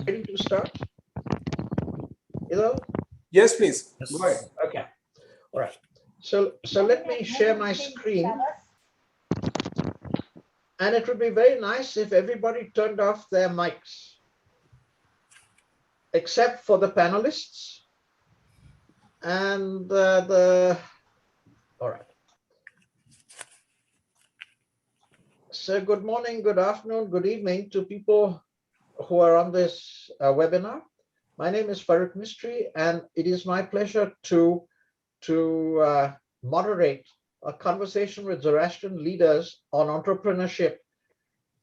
Ready to start? Edul? Yes, please. Yes. Go ahead. Okay. All right. So let me share my screen. And it would be very nice if everybody turned off their mics, except for the panelists and all right. So good morning, good afternoon, good evening to people who are on this webinar. My name is Farrokh Mistree, and it is my pleasure to moderate a conversation with Zoroastrian leaders on entrepreneurship,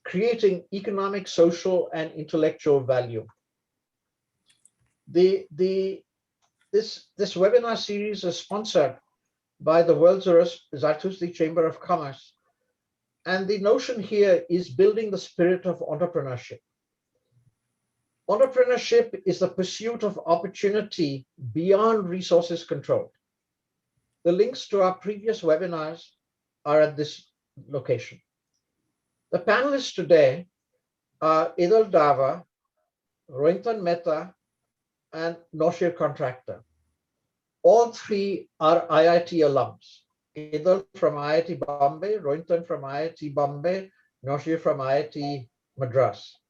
creating economic, social, and intellectual value. This webinar series is sponsored by the World Zoroastrian Chamber of Commerce, and the notion here is building the spirit of entrepreneurship. Entrepreneurship is the pursuit of opportunity beyond resources control. The links to our previous webinars are at this location. The panelists today are Edul Daver, Ruyintan Mehta, and Noshir Contractor. All three are IIT alums. Edul from IIT Bombay, Ruyintan from IIT Bombay, Noshir from IIT Madras.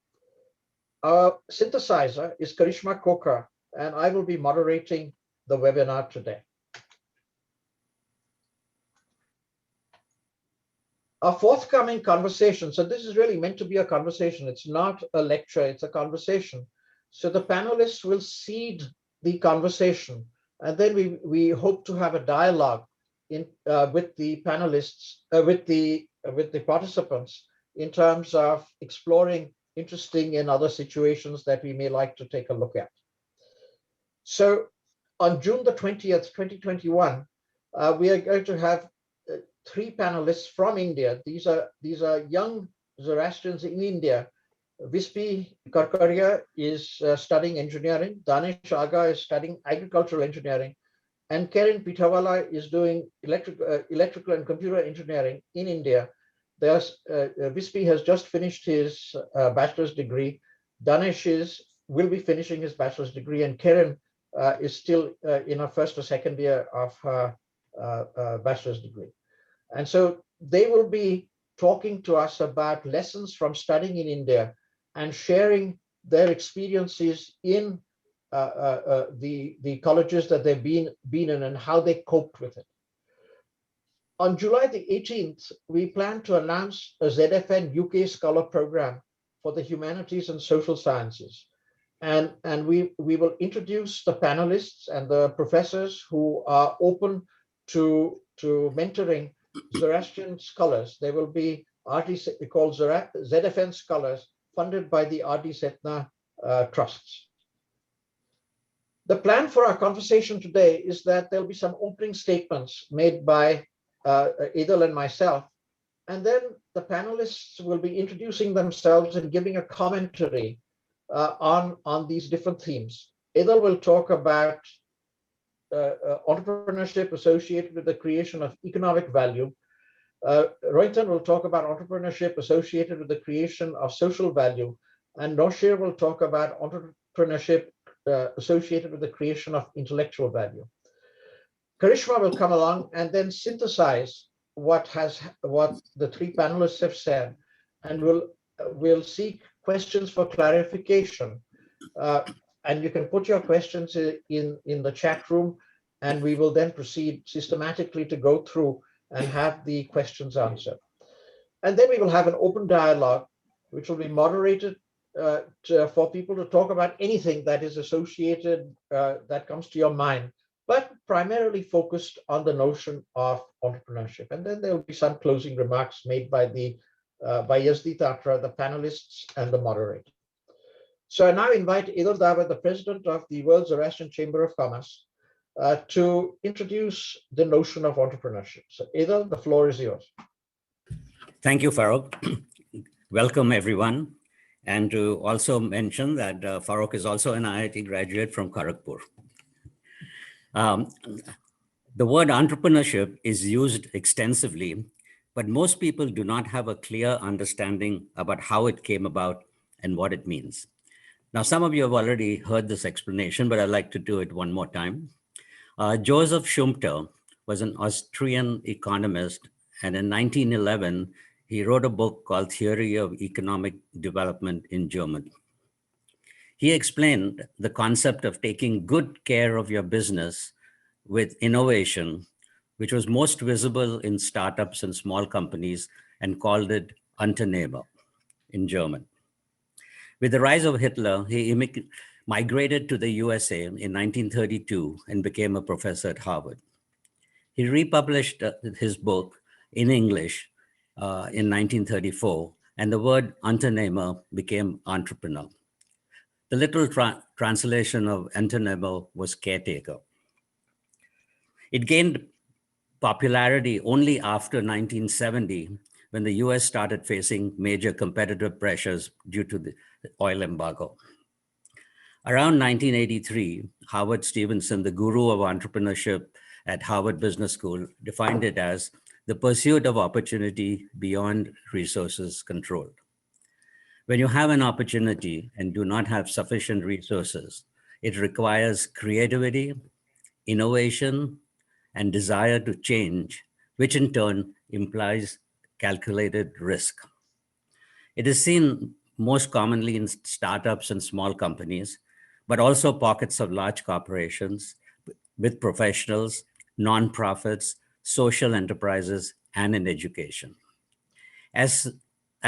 Our synthesizer is Karishma Koka, and I will be moderating the webinar today. Our forthcoming conversation, so this is really meant to be a conversation. It's not a lecture, it's a conversation. So the panelists will seed the conversation, and then we hope to have a dialogue with the panelists, with the participants in terms of exploring interesting and other situations that we may like to take a look at. So on June the 20th, 2021, we are going to have three panelists from India. These are young Zoroastrians in India. Vispi Karkaria is studying engineering. Danish Aga is studying agricultural engineering. And Karen Pitawala is doing electrical and computer engineering in India. Vispi has just finished his bachelor's degree. Danish will be finishing his bachelor's degree, and Karen is still in her first or second year of her bachelor's degree. And so they will be talking to us about lessons from studying in India and sharing their experiences in the colleges that they've been in and how they coped with it. On July the 18th, we plan to announce a ZFN UK Scholar Program for the Humanities and Social Sciences. And we will introduce the panelists and the professors who are open to mentoring Zoroastrian scholars. They will be called ZFN scholars, funded by the R.D. Setna trusts. The plan for our conversation today is that there'll be some opening statements made by Edul and myself, and then the panelists will be introducing themselves and giving a commentary on these different themes. Edul will talk about entrepreneurship associated with the creation of economic value. Ruyintan will talk about entrepreneurship associated with the creation of social value, and Noshir will talk about entrepreneurship associated with the creation of intellectual value. Karishma will come along and then synthesize what the three panelists have said, and we'll seek questions for clarification. And you can put your questions in the chat room, and we will then proceed systematically to go through and have the questions answered. And then we will have an open dialogue, which will be moderated for people to talk about anything that is associated, that comes to your mind, but primarily focused on the notion of entrepreneurship. And then there will be some closing remarks made by Yazdi Tatra, the panelists, and the moderator. So I now invite Edul Daver, the president of the World Zoroastrian Chamber of Commerce, to introduce the notion of entrepreneurship. So Edul, the floor is yours. Thank you, Farrokh. Welcome, everyone. And to also mention that Farrokh is also an IIT graduate from Kharagpur. The word entrepreneurship is used extensively, but most people do not have a clear understanding about how it came about and what it means. Now, some of you have already heard this explanation, but I'd like to do it one more time. Joseph Schumpeter was an Austrian economist, and in 1911, he wrote a book called Theory of Economic Development in German. He explained the concept of taking good care of your business with innovation, which was most visible in startups and small companies, and called it Unternehmer in German. With the rise of Hitler, he migrated to the USA in 1932 and became a professor at Harvard. He republished his book in English in 1934, and the word Unternehmer became entrepreneur. The literal translation of Unternehmer was caretaker. It gained popularity only after 1970, when the US started facing major competitive pressures due to the oil embargo. Around 1983, Howard Stevenson, the guru of entrepreneurship at Harvard Business School, defined it as the pursuit of opportunity beyond resources controlled. When you have an opportunity and do not have sufficient resources, it requires creativity, innovation, and desire to change, which in turn implies calculated risk. It is seen most commonly in startups and small companies, but also pockets of large corporations with professionals, nonprofits, social enterprises, and in education. As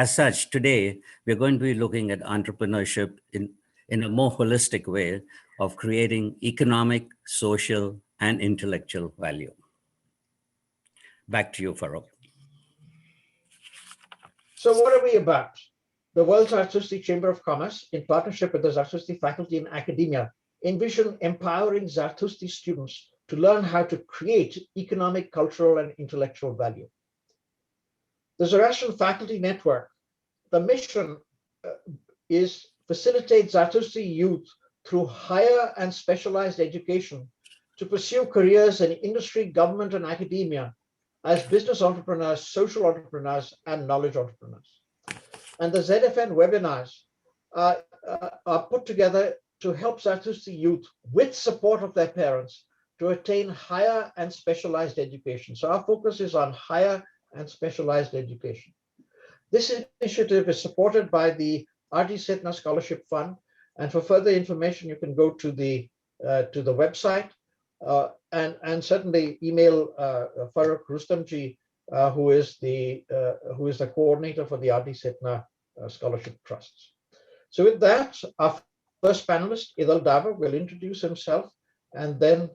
such, today, we're going to be looking at entrepreneurship in a more holistic way of creating economic, social, and intellectual value. Back to you, Farrokh. So what are we about? The World Zarathustra Chamber of Commerce, in partnership with the Zarathustra faculty and academia, envision empowering Zarathustra students to learn how to create economic, cultural, and intellectual value. The Zoroastrian Faculty Network, the mission is facilitate Zarathustra youth through higher and specialized education to pursue careers in industry, government, and academia as business entrepreneurs, social entrepreneurs, and knowledge entrepreneurs. And the ZFN webinars are put together to help Zarathustra youth with support of their parents to attain higher and specialized education. So our focus is on higher and specialized education. This initiative is supported by the R.D. Setna Scholarship Fund. And for further information, you can go to the website and certainly email Farrokh Rustamji, who is the coordinator for the R.D. Setna Scholarship Trusts. So with that, our first panelist, Edul Daver, will introduce himself and then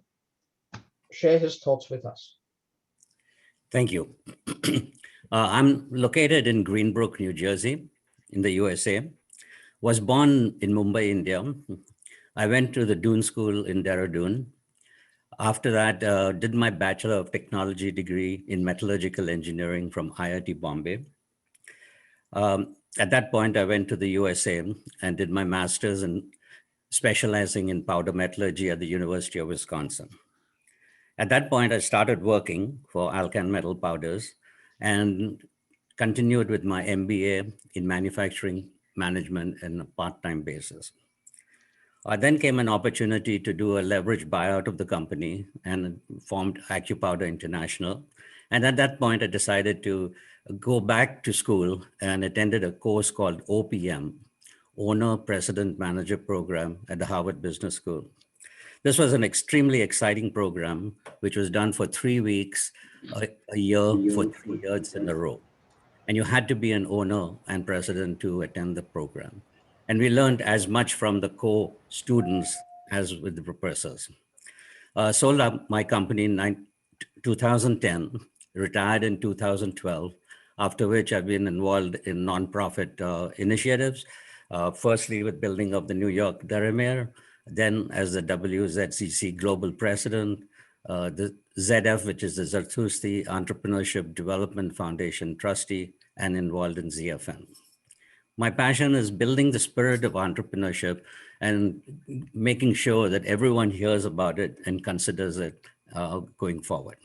share his thoughts with us. Thank you. I'm located in Greenbrook, New Jersey, in the USA. Was born in Mumbai, India. I went to the Doon School in Dehradun. After that, did my Bachelor of Technology degree in Metallurgical Engineering from IIT Bombay. At that point, I went to the USA and did my master's in specializing in powder metallurgy at the University of Wisconsin. At that point, I started working for Alcan Metal Powders and continued with my MBA in manufacturing management on a part-time basis. Then came an opportunity to do a leveraged buyout of the company and formed AccuPowder International. And at that point, I decided to go back to school and attended a course called OPM, Owner President Manager Program at the Harvard Business School. This was an extremely exciting program, which was done for 3 weeks, a year for 3 years in a row. And you had to be an owner and president to attend the program. And we learned as much from the co-students as with the professors. Sold up my company in 2010, retired in 2012, after which I've been involved in nonprofit initiatives, firstly with building of the New York Deremer, then as the WZCC Global President, the ZF, which is the Zarathustra Entrepreneurship Development Foundation trustee, and involved in ZFN. My passion is building the spirit of entrepreneurship and making sure that everyone hears about it and considers it going forward.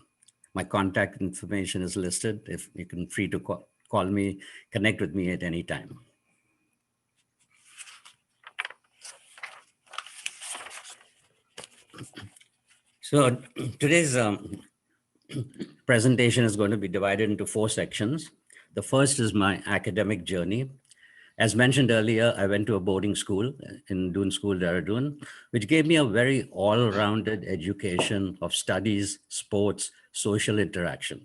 My contact information is listed. If you can free to call me, connect with me at any time. So today's presentation is going to be divided into 4 sections. The first is my academic journey. As mentioned earlier, I went to a boarding school in Doon School, Dehradun, which gave me a very all-rounded education of studies, sports, social interaction.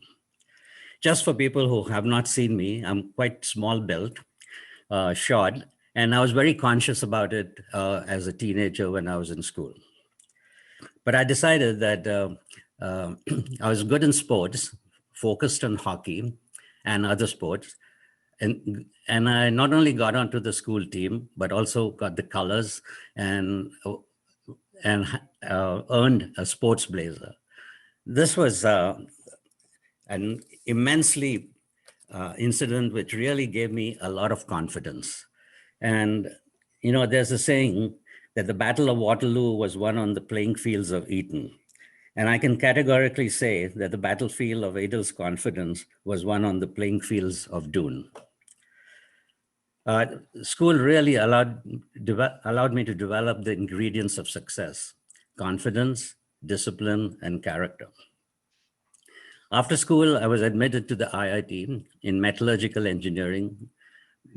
Just for people who have not seen me, I'm quite small built, short, and I was very conscious about it as a teenager when I was in school. But I decided that I was good in sports, focused on hockey and other sports. And I not only got onto the school team, but also got the colors and earned a sports blazer. This was an immensely incident which really gave me a lot of confidence. And, you know, there's a saying that the Battle of Waterloo was won on the playing fields of Eton. And I can categorically say that the battlefield of Edul's confidence was won on the playing fields of Doon. School really allowed me to develop the ingredients of success: confidence, discipline, and character. After school, I was admitted to the IIT in metallurgical engineering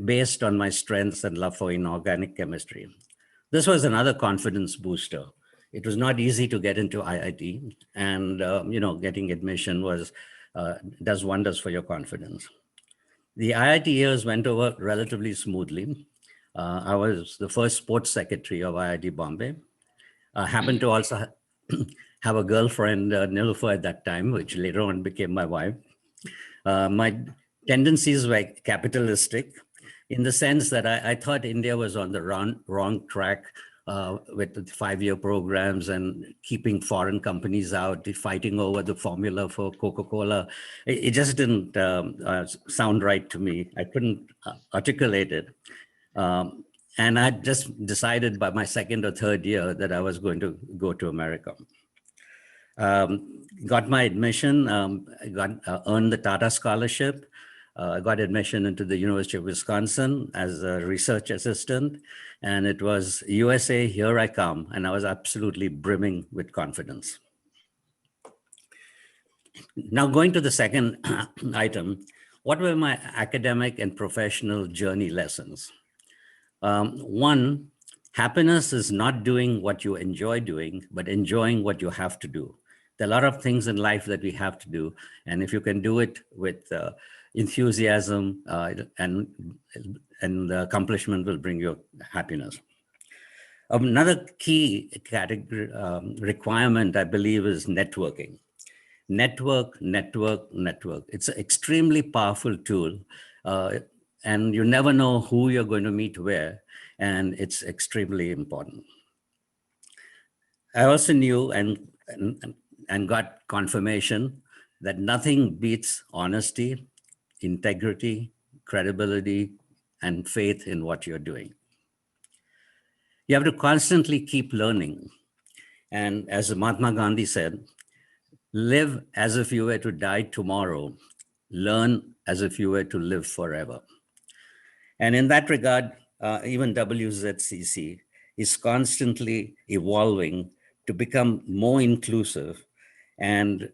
based on my strengths and love for inorganic chemistry. This was another confidence booster. It was not easy to get into IIT, and you know, getting admission does wonders for your confidence. The IIT years went over relatively smoothly. I was the first sports secretary of IIT Bombay. I happened to also have a girlfriend, Nilufer, at that time, which later on became my wife. My tendencies were capitalistic in the sense that I thought India was on the wrong track with the 5-year programs and keeping foreign companies out, fighting over the formula for Coca-Cola. It just didn't sound right to me. I couldn't articulate it. And I just decided by my 2nd or 3rd year that I was going to go to America. Got my admission, earned the Tata Scholarship. I got admission into the University of Wisconsin as a research assistant, and it was USA, here I come, and I was absolutely brimming with confidence. Now, going to the second item, what were my academic and professional journey lessons? One, happiness is not doing what you enjoy doing, but enjoying what you have to do. There are a lot of things in life that we have to do, and if you can do it with enthusiasm and the accomplishment will bring you happiness. Another key category requirement, I believe, is networking. Network. It's an extremely powerful tool, and you never know who you're going to meet where, and it's extremely important. I also knew and got confirmation that nothing beats honesty, integrity, credibility, and faith in what you're doing. You have to constantly keep learning. And as Mahatma Gandhi said, live as if you were to die tomorrow, learn as if you were to live forever. And in that regard, even WZCC is constantly evolving to become more inclusive and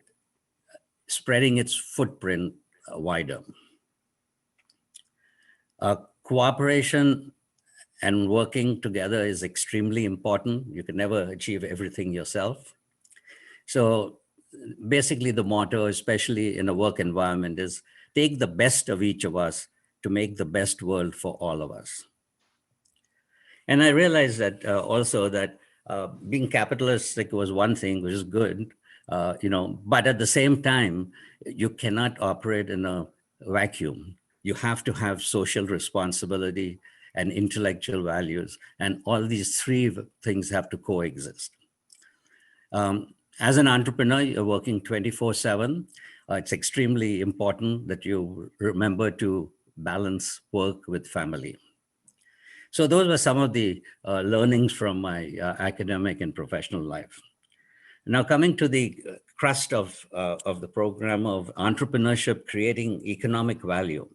spreading its footprint wider. Cooperation and working together is extremely important. You can never achieve everything yourself. So basically the motto, especially in a work environment, is take the best of each of us to make the best world for all of us. And I realized that also that being capitalistic was one thing, which is good, you know, but at the same time, you cannot operate in a vacuum. You have to have social responsibility and intellectual values, and all these 3 things have to coexist. As an entrepreneur, you're working 24/7. It's extremely important that you remember to balance work with family. So those were some of the learnings from my academic and professional life. Now coming to the crust of the program of entrepreneurship, creating economic value.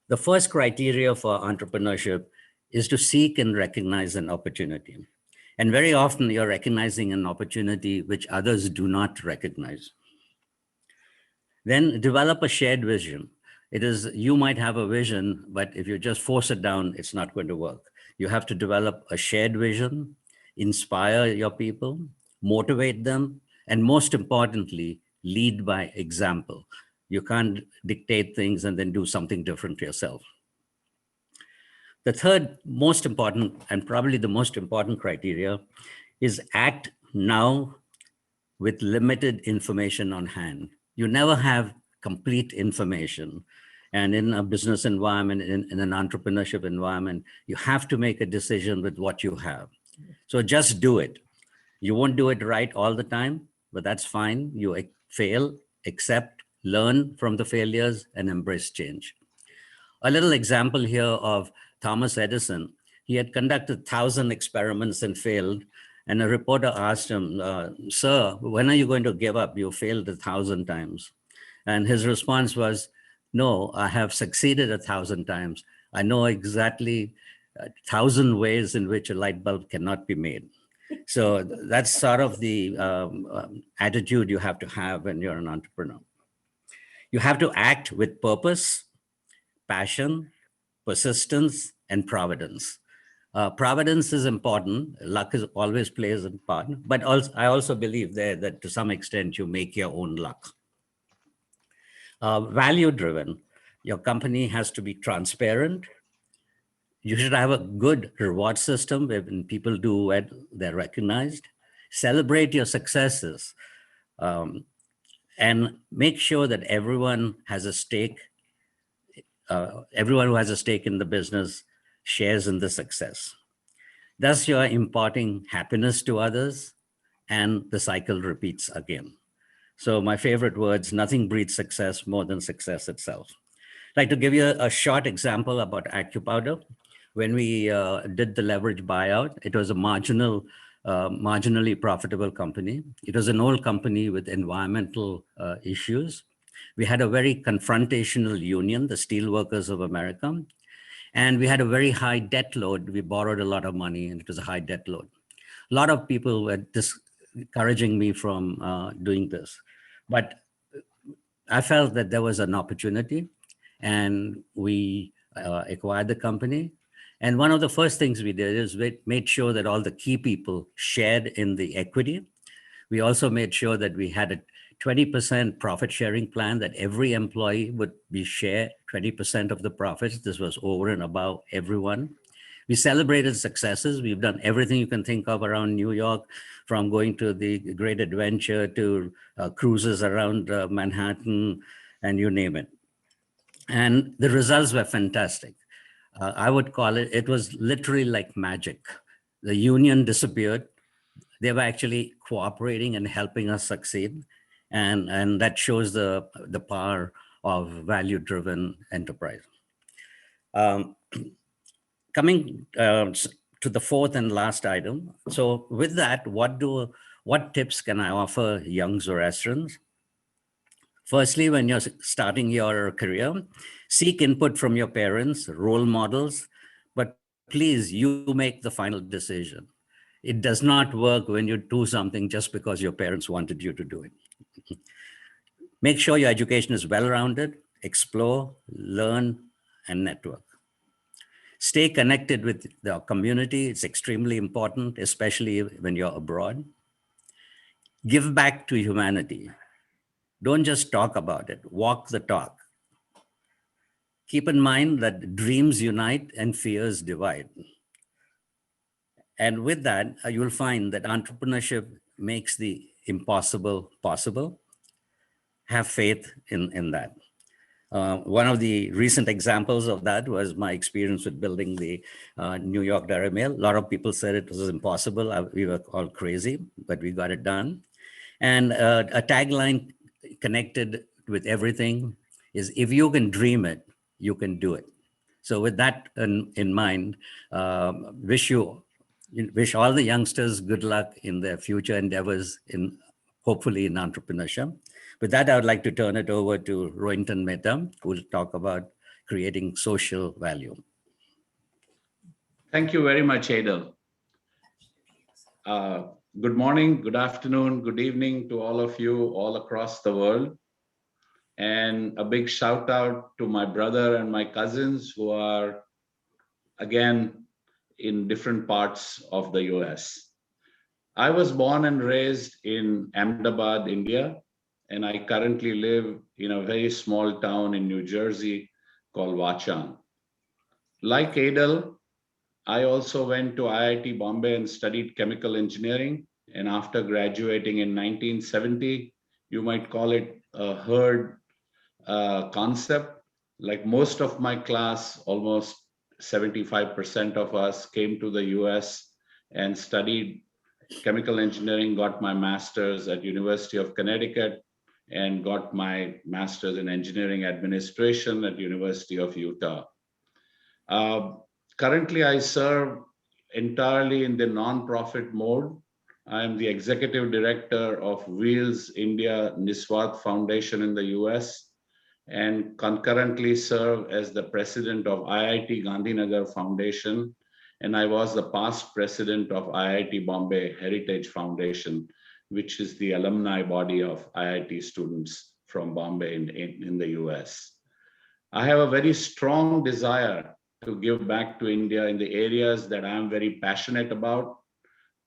The first criteria for entrepreneurship is to seek and recognize an opportunity. And very often you're recognizing an opportunity which others do not recognize. Then develop a shared vision. It is, you might have a vision, but if you just force it down, it's not going to work. You have to develop a shared vision, inspire your people, motivate them, and most importantly, lead by example. You can't dictate things and then do something different yourself. The third most important, and probably the most important criteria, is act now with limited information on hand. You never have complete information. And in a business environment, in an entrepreneurship environment, you have to make a decision with what you have. So just do it. You won't do it right all the time, but that's fine. You fail, accept, learn from the failures, and embrace change. A little example here of Thomas Edison. He had conducted 1,000 experiments and failed. And a reporter asked him, sir, when are you going to give up? You failed 1,000 times. And his response was, no, I have succeeded 1,000 times. I know exactly 1,000 ways in which a light bulb cannot be made. So that's sort of the attitude you have to have when you're an entrepreneur. You have to act with purpose, passion, persistence, and providence. Providence is important. Luck is always plays a part, but also, I also believe there that to some extent you make your own luck. Value driven. Your company has to be transparent. You should have a good reward system where when people do well, they're recognized. Celebrate your successes, and make sure that everyone has a stake. Everyone who has a stake in the business shares in the success. Thus, you're imparting happiness to others, and the cycle repeats again. So my favorite words, nothing breeds success more than success itself. I'd like to give you a short example about AcuPowder. When we did the leverage buyout, it was a marginally profitable company. It was an old company with environmental issues. We had a very confrontational union, the Steelworkers of America. And we had a very high debt load. We borrowed a lot of money and it was a high debt load. A lot of people were discouraging me from doing this. But I felt that there was an opportunity and we acquired the company. And one of the first things we did is we made sure that all the key people shared in the equity. We also made sure that we had a 20% profit sharing plan, that every employee would be share 20% of the profits. This was over and above everyone. We celebrated successes. We've done everything you can think of around New York, from going to the Great Adventure to cruises around Manhattan, and you name it. And the results were fantastic. I would call it, it was literally like magic. The union disappeared. They were actually cooperating and helping us succeed. And that shows the power of value-driven enterprise. Coming to the fourth and last item. So with that, what tips can I offer young Zoroastrians? Firstly, when you're starting your career, seek input from your parents, role models, but please, you make the final decision. It does not work when you do something just because your parents wanted you to do it. Make sure your education is well-rounded, explore, learn, and network. Stay connected with the community. It's extremely important, especially when you're abroad. Give back to humanity. Don't just talk about it, walk the talk. Keep in mind that dreams unite and fears divide. And with that, you will find that entrepreneurship makes the impossible possible. Have faith in that. One of the recent examples of that was my experience with building the New York Dairy Mail. A lot of people said it was impossible. We were all crazy, but we got it done. And a tagline connected with everything is, if you can dream it, you can do it. So with that in mind, wish all the youngsters good luck in their future endeavors, hopefully in entrepreneurship. With that, I would like to turn it over to Ruyintan Mehta, who will talk about creating social value. Thank you very much, Edul. Good morning, good afternoon, good evening to all of you all across the world. And a big shout out to my brother and my cousins who are, again, in different parts of the US. I was born and raised in Ahmedabad, India, and I currently live in a very small town in New Jersey called Vachan. Like Edul, I also went to IIT Bombay and studied chemical engineering. And after graduating in 1970, you might call it a herd concept. Like most of my class, almost 75% of us came to the US and studied chemical engineering, got my master's at University of Connecticut, and got my master's in engineering administration at University of Utah. Currently, I serve entirely in the non-profit mode. I am the executive director of Wheels India Niswath Foundation in the US, and concurrently serve as the president of IIT Gandhinagar Foundation. And I was the past president of IIT Bombay Heritage Foundation, which is the alumni body of IIT students from Bombay in the US. I have a very strong desire to give back to India in the areas that I'm very passionate about,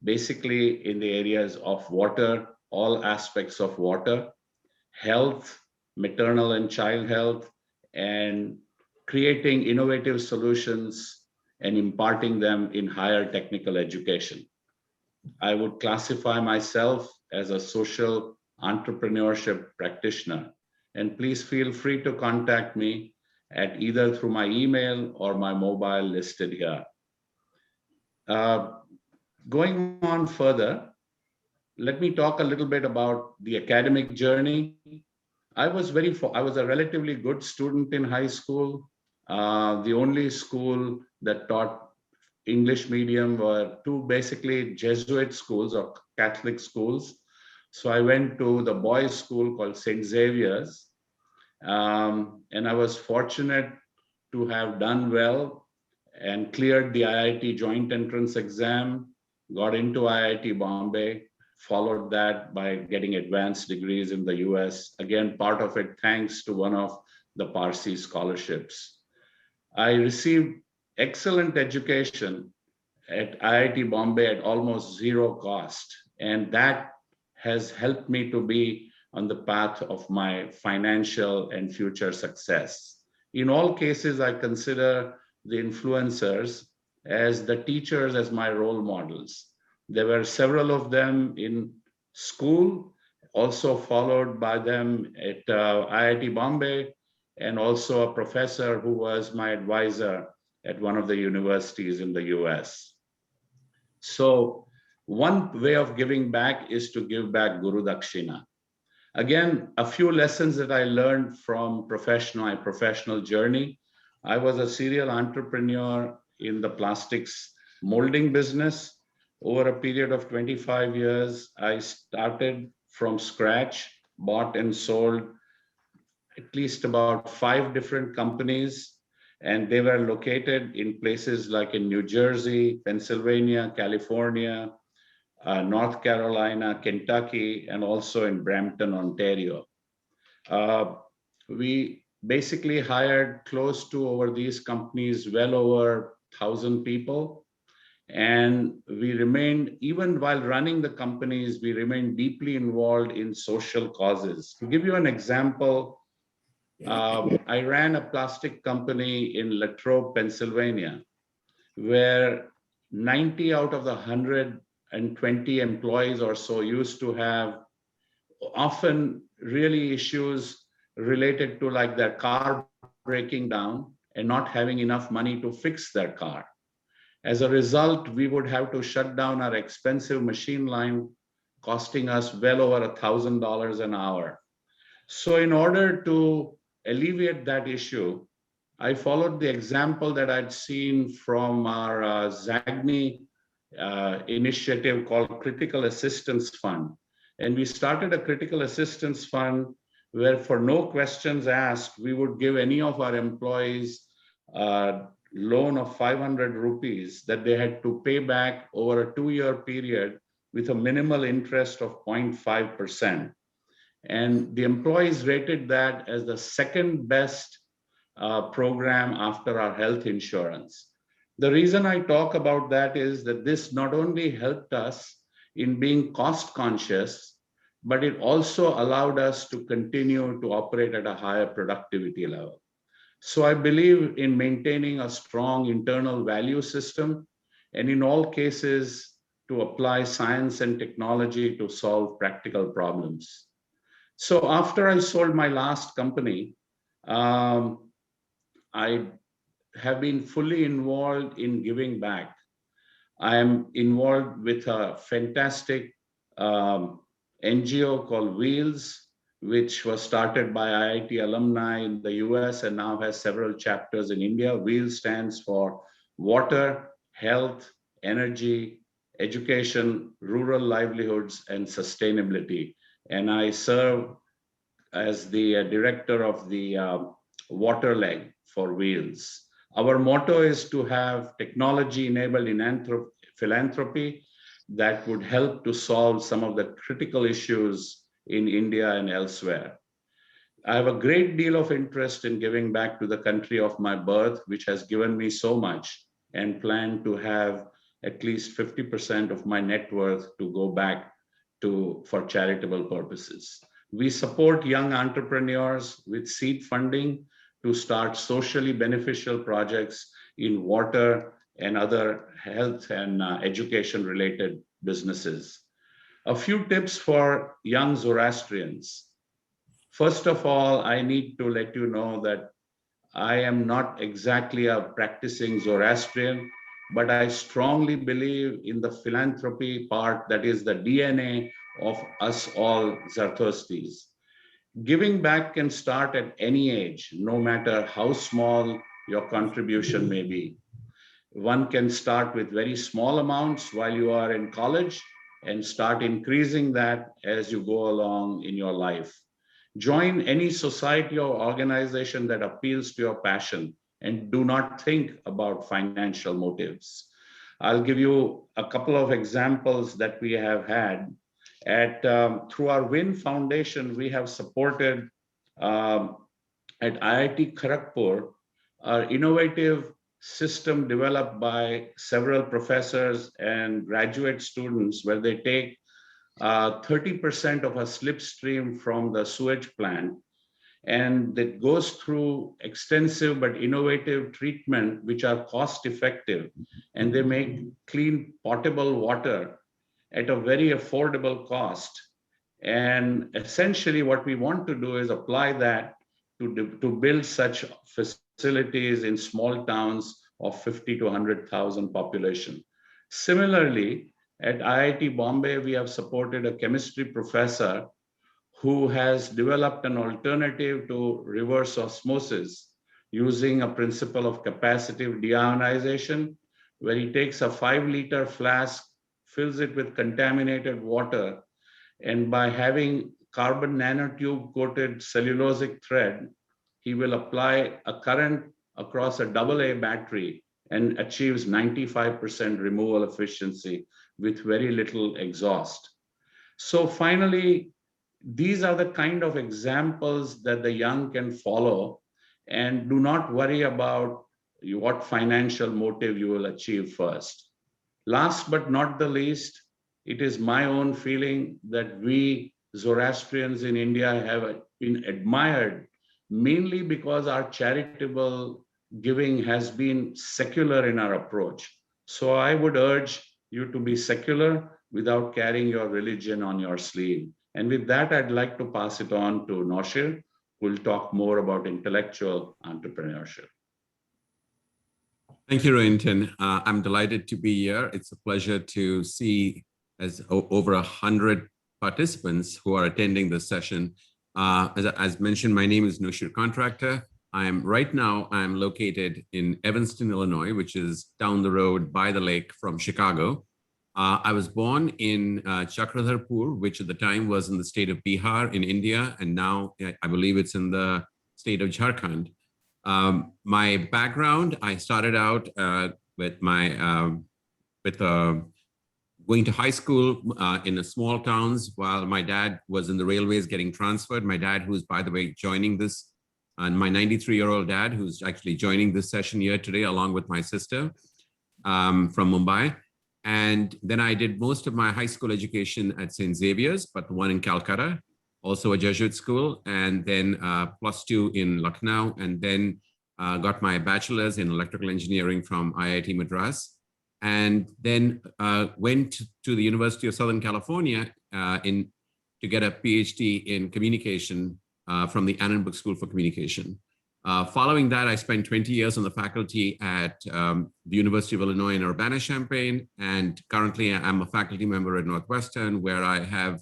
basically in the areas of water, all aspects of water, health, maternal and child health, and creating innovative solutions and imparting them in higher technical education. I would classify myself as a social entrepreneurship practitioner, and please feel free to contact me at either through my email or my mobile listed here. Going on further, let me talk a little bit about the academic journey. I was a relatively good student in high school. The only school that taught English medium were two basically Jesuit schools or Catholic schools. So I went to the boys' school called St. Xavier's. And I was fortunate to have done well and cleared the IIT joint entrance exam, got into IIT Bombay, followed that by getting advanced degrees in the US. Again, part of it thanks to one of the Parsi scholarships. I received excellent education at IIT Bombay at almost zero cost. And that has helped me to be on the path of my financial and future success. In all cases, I consider the influencers as the teachers as my role models. There were several of them in school, also followed by them at IIT Bombay, and also a professor who was my advisor at one of the universities in the US. So one way of giving back is to give back Guru Dakshina. Again, a few lessons that I learned from my professional journey. I was a serial entrepreneur in the plastics molding business. Over a period of 25 years, I started from scratch, bought and sold at least about 5 different companies, and they were located in places like in New Jersey, Pennsylvania, California, North Carolina, Kentucky, and also in Brampton, Ontario. We basically hired close to over these companies, well over 1,000 people. And we remained, even while running the companies, we remained deeply involved in social causes. To give you an example, I ran a plastic company in Latrobe, Pennsylvania, where 90 out of the 120 employees or so used to have often really issues related to like their car breaking down and not having enough money to fix their car. As a result, we would have to shut down our expensive machine line, costing us well over $1,000 an hour. So in order to alleviate that issue, I followed the example that I'd seen from our ZAGNI initiative called Critical Assistance Fund. And we started a Critical Assistance Fund where, for no questions asked, we would give any of our employees loan of 500 rupees that they had to pay back over a 2-year period with a minimal interest of 0.5%. And the employees rated that as the second best program after our health insurance. The reason I talk about that is that this not only helped us in being cost conscious, but it also allowed us to continue to operate at a higher productivity level. So I believe in maintaining a strong internal value system, and in all cases, to apply science and technology to solve practical problems. So after I sold my last company, I have been fully involved in giving back. I am involved with a fantastic NGO called Wheels, which was started by IIT alumni in the US and now has several chapters in India. Wheels stands for Water, Health, Energy, Education, Rural Livelihoods, and Sustainability. And I serve as the director of the water leg for Wheels. Our motto is to have technology-enabled philanthropy that would help to solve some of the critical issues in India and elsewhere. I have a great deal of interest in giving back to the country of my birth, which has given me so much, and plan to have at least 50% of my net worth to go back for charitable purposes. We support young entrepreneurs with seed funding to start socially beneficial projects in water and other health and education related businesses. A few tips for young Zoroastrians. First of all, I need to let you know that I am not exactly a practicing Zoroastrian, but I strongly believe in the philanthropy part that is the DNA of us all Zarthustis. Giving back can start at any age, no matter how small your contribution may be. One can start with very small amounts while you are in college and start increasing that as you go along in your life. Join any society or organization that appeals to your passion and do not think about financial motives. I'll give you a couple of examples that we have had. Through our WIN Foundation, we have supported at IIT Kharagpur, our innovative system developed by several professors and graduate students where they take 30% of a slipstream from the sewage plant, and it goes through extensive but innovative treatment which are cost effective, and they make clean potable water at a very affordable cost. And essentially what we want to do is apply that to build such facilities in small towns of 50 to 100,000 population. Similarly, at IIT Bombay, we have supported a chemistry professor who has developed an alternative to reverse osmosis using a principle of capacitive deionization, where he takes a 5-liter flask, fills it with contaminated water, and by having carbon nanotube coated cellulosic thread, he will apply a current across a AA battery and achieves 95% removal efficiency with very little exhaust. So finally, these are the kind of examples that the young can follow, and do not worry about what financial motive you will achieve first. Last but not the least, it is my own feeling that we Zoroastrians in India have been admired mainly because our charitable giving has been secular in our approach. So I would urge you to be secular without carrying your religion on your sleeve. And with that, I'd like to pass it on to Noshir, who will talk more about intellectual entrepreneurship. Thank you, Ruyintan. I'm delighted to be here. It's a pleasure to see over 100 participants who are attending this session. As mentioned, my name is Noshir Contractor. Right now, I'm located in Evanston, Illinois, which is down the road by the lake from Chicago. I was born in Chakradharpur, which at the time was in the state of Bihar in India, and now I believe it's in the state of Jharkhand. My background, I started out with going to high school in a small towns while my dad was in the railways getting transferred. My dad, who's, by the way, joining this, and my 93-year-old dad, who's actually joining this session here today, along with my sister from Mumbai. And then I did most of my high school education at St. Xavier's, but one in Calcutta, also a Jesuit school, and then +2 in Lucknow, and then got my bachelor's in electrical engineering from IIT Madras, and then went to the University of Southern California to get a PhD in communication from the Annenberg School for Communication. Following that, I spent 20 years on the faculty at the University of Illinois in Urbana-Champaign, and currently I'm a faculty member at Northwestern, where I have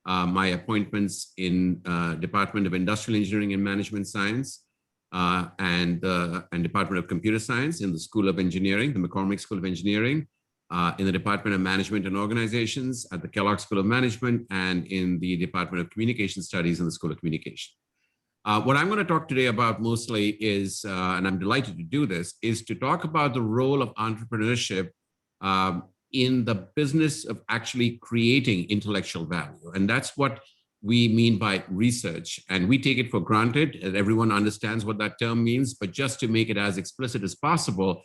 my appointments in Department of Industrial Engineering and Management Science and Department of Computer Science in the School of Engineering, the McCormick School of Engineering, in the Department of Management and Organizations at the Kellogg School of Management, and in the Department of Communication Studies in the School of Communication. What I'm going to talk today about mostly is, and I'm delighted to do this, is to talk about the role of entrepreneurship in the business of actually creating intellectual value. And that's what we mean by research. And we take it for granted that everyone understands what that term means, but just to make it as explicit as possible,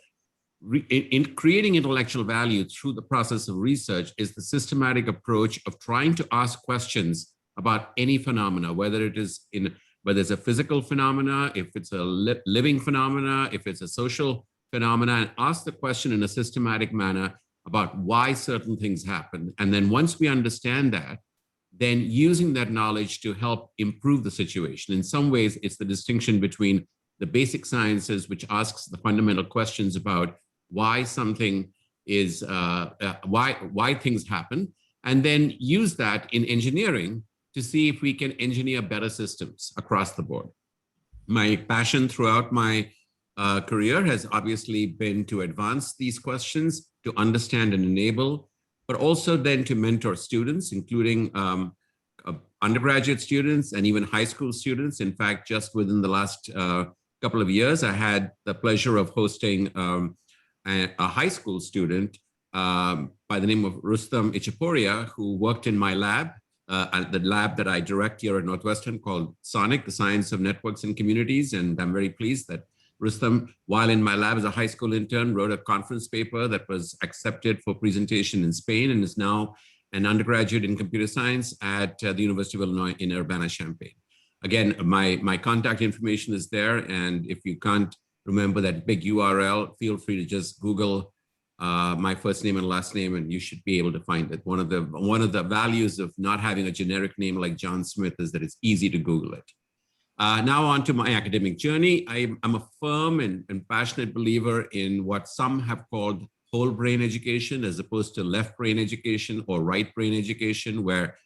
in creating intellectual value through the process of research is the systematic approach of trying to ask questions about any phenomena, whether it's a physical phenomena, if it's a living phenomena, if it's a social phenomena, and ask the question in a systematic manner about why certain things happen. And then once we understand that, then using that knowledge to help improve the situation. In some ways, it's the distinction between the basic sciences, which asks the fundamental questions about why something is, why things happen, and then use that in engineering to see if we can engineer better systems across the board. My passion throughout my career has obviously been to advance these questions, to understand and enable, but also then to mentor students, including undergraduate students and even high school students. In fact, just within the last couple of years, I had the pleasure of hosting a high school student by the name of Rustam Ichaporia, who worked in my lab, at the lab that I direct here at Northwestern called SONIC, the Science of Networks and Communities. And I'm very pleased that Rustam, while in my lab as a high school intern, wrote a conference paper that was accepted for presentation in Spain and is now an undergraduate in computer science at the University of Illinois in Urbana-Champaign. Again, my contact information is there. And if you can't remember that big URL, feel free to just Google my first name and last name, and you should be able to find it. One of the values of not having a generic name like John Smith is that it's easy to Google it. Now on to my academic journey. I'm a firm and passionate believer in what some have called whole brain education, as opposed to left brain education or right brain education, where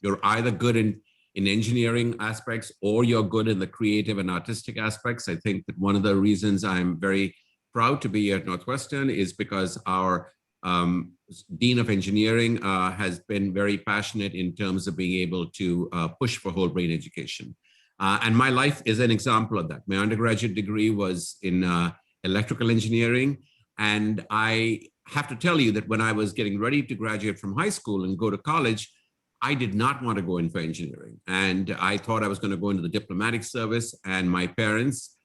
you're either good in engineering aspects or you're good in the creative and artistic aspects. I think that one of the reasons I'm very proud to be at Northwestern is because our Dean of Engineering has been very passionate in terms of being able to push for whole brain education. And my life is an example of that. My undergraduate degree was in electrical engineering. And I have to tell you that when I was getting ready to graduate from high school and go to college, I did not want to go in for engineering. And I thought I was going to go into the diplomatic service. And my parents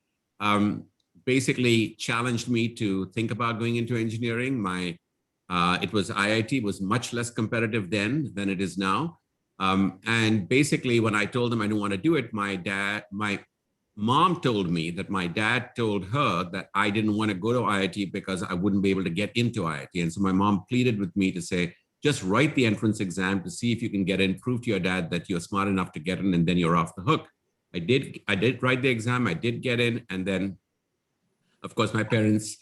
basically challenged me to think about going into engineering. It was IIT was much less competitive then than it is now. And basically, when I told them I didn't want to do it, my mom told me that my dad told her that I didn't want to go to IIT because I wouldn't be able to get into IIT. And so my mom pleaded with me to say, just write the entrance exam to see if you can get in, prove to your dad that you're smart enough to get in, and then you're off the hook. I did write the exam, I did get in, and then, of course, my parents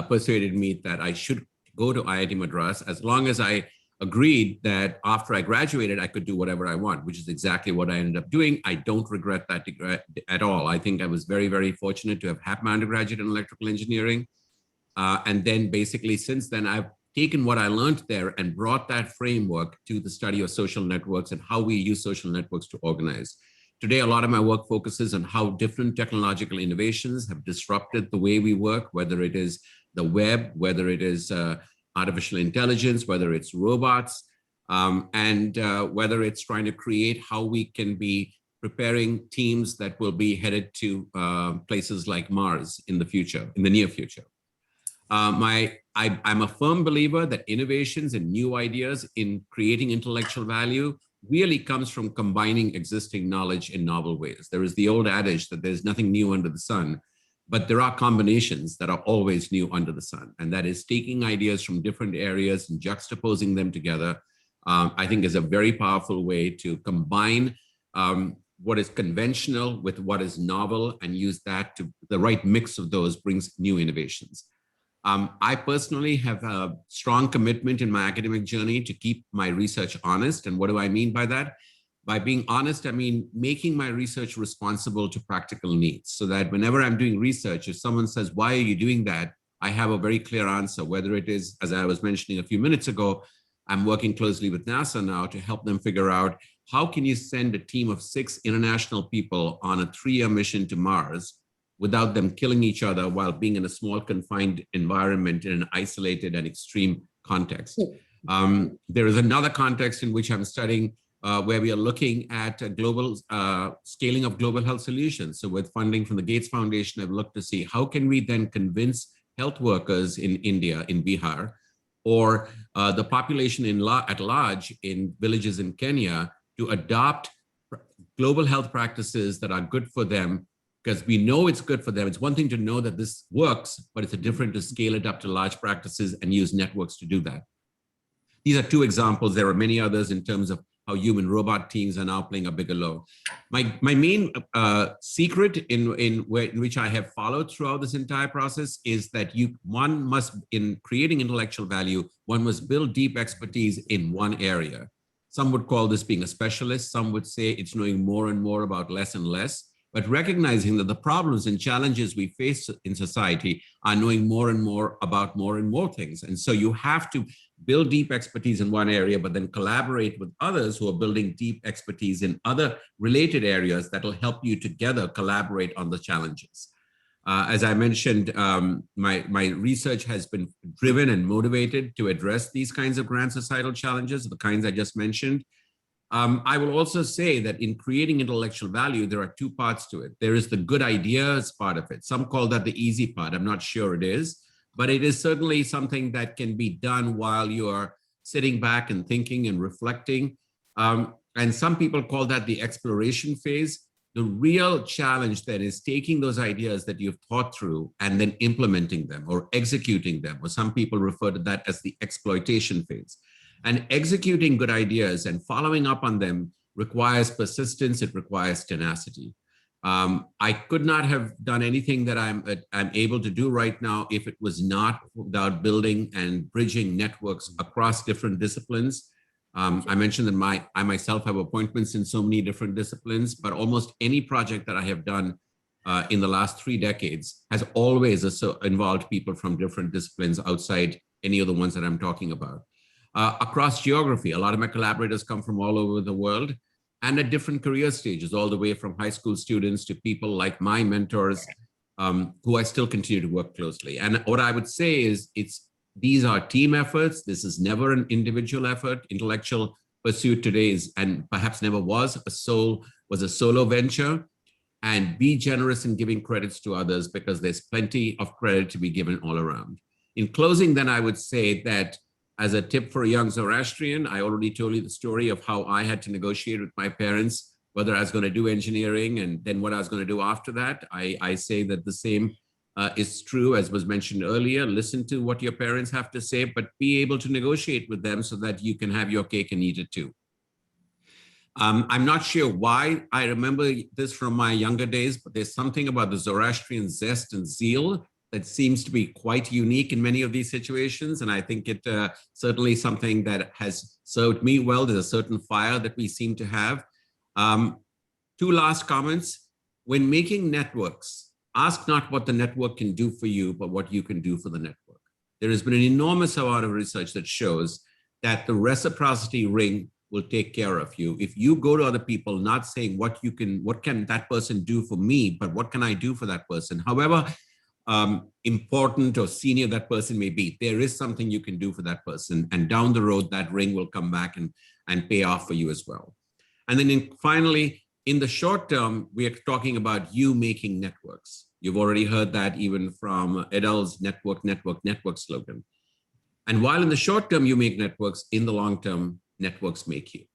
persuaded me that I should go to IIT Madras as long as I agreed that after I graduated, I could do whatever I want, which is exactly what I ended up doing. I don't regret that at all. I think I was very, very fortunate to have had my undergraduate in electrical engineering. And then basically since then, I've taken what I learned there and brought that framework to the study of social networks and how we use social networks to organize. Today, a lot of my work focuses on how different technological innovations have disrupted the way we work, whether it is the web, whether it is artificial intelligence, whether it's robots, and whether it's trying to create how we can be preparing teams that will be headed to places like Mars in the future, in the near future. I'm a firm believer that innovations and new ideas in creating intellectual value really comes from combining existing knowledge in novel ways. There is the old adage that there's nothing new under the sun, but there are combinations that are always new under the sun. And that is taking ideas from different areas and juxtaposing them together, I think is a very powerful way to combine what is conventional with what is novel and use that to the right mix of those brings new innovations. I personally have a strong commitment in my academic journey to keep my research honest. And what do I mean by that? By being honest, I mean making my research responsible to practical needs, so that whenever I'm doing research, if someone says, why are you doing that? I have a very clear answer, whether it is, as I was mentioning a few minutes ago, I'm working closely with NASA now to help them figure out how can you send a team of 6 international people on a 3-year mission to Mars without them killing each other while being in a small confined environment in an isolated and extreme context. There is another context in which I'm studying where we are looking at a global scaling of global health solutions. So with funding from the Gates Foundation, I've looked to see how can we then convince health workers in India, in Bihar, or the population at large in villages in Kenya to adopt global health practices that are good for them, because we know it's good for them. It's one thing to know that this works, but it's a different to scale it up to large practices and use networks to do that. These are 2 examples. There are many others in terms of how human robot teams are now playing a bigger role. My main secret in which I have followed throughout this entire process is that one must, in creating intellectual value, one must build deep expertise in one area. Some would call this being a specialist. Some would say it's knowing more and more about less and less. But recognizing that the problems and challenges we face in society are knowing more and more about more and more things. And so you have to build deep expertise in one area, but then collaborate with others who are building deep expertise in other related areas that will help you together collaborate on the challenges. As I mentioned, my research has been driven and motivated to address these kinds of grand societal challenges, the kinds I just mentioned. I will also say that in creating intellectual value, there are 2 parts to it. There is the good ideas part of it. Some call that the easy part. I'm not sure it is, but it is certainly something that can be done while you are sitting back and thinking and reflecting. And some people call that the exploration phase. The real challenge then is taking those ideas that you've thought through and then implementing them or executing them, or some people refer to that as the exploitation phase. And executing good ideas and following up on them requires persistence. It requires tenacity. I could not have done anything that I'm able to do right now if it was not about building and bridging networks across different disciplines. I mentioned that I myself have appointments in so many different disciplines, but almost any project that I have done in the last 3 decades has always involved people from different disciplines outside any of the ones that I'm talking about. Across geography, a lot of my collaborators come from all over the world and at different career stages, all the way from high school students to people like my mentors, who I still continue to work closely. And what I would say is these are team efforts. This is never an individual effort. Intellectual pursuit today is, and perhaps never was, a solo venture. And be generous in giving credits to others, because there's plenty of credit to be given all around. In closing, then I would say that as a tip for a young Zoroastrian, I already told you the story of how I had to negotiate with my parents whether I was going to do engineering and then what I was going to do after that. I say that the same is true, as was mentioned earlier. Listen to what your parents have to say, but be able to negotiate with them so that you can have your cake and eat it too. I'm not sure why I remember this from my younger days, but there's something about the Zoroastrian zest and zeal that seems to be quite unique in many of these situations. And I think it certainly something that has served me well. There's a certain fire that we seem to have. 2 last comments. When making networks, ask not what the network can do for you, but what you can do for the network. There has been an enormous amount of research that shows that the reciprocity ring will take care of you. If you go to other people, not saying what can that person do for me, but what can I do for that person? However important or senior that person may be, there is something you can do for that person. And down the road, that ring will come back and pay off for you as well. And then finally, in the short term, we are talking about you making networks. You've already heard that even from Edul's network slogan. And while in the short term, you make networks, in the long term, networks make you.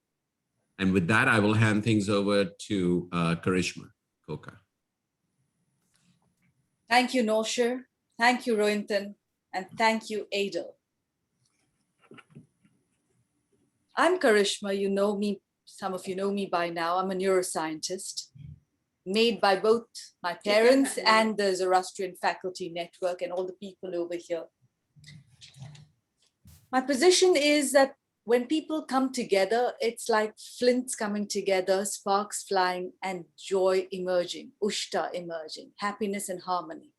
And with that, I will hand things over to Karishma Koka. Thank you, Noshir. Thank you, Ruyintan. And thank you, Edul. I'm Karishma. You know me. Some of you know me by now. I'm a neuroscientist, made by both my parents and the Zoroastrian faculty network and all the people over here. My position is that when people come together, it's like flints coming together, sparks flying, and joy emerging, ushta emerging, happiness and harmony.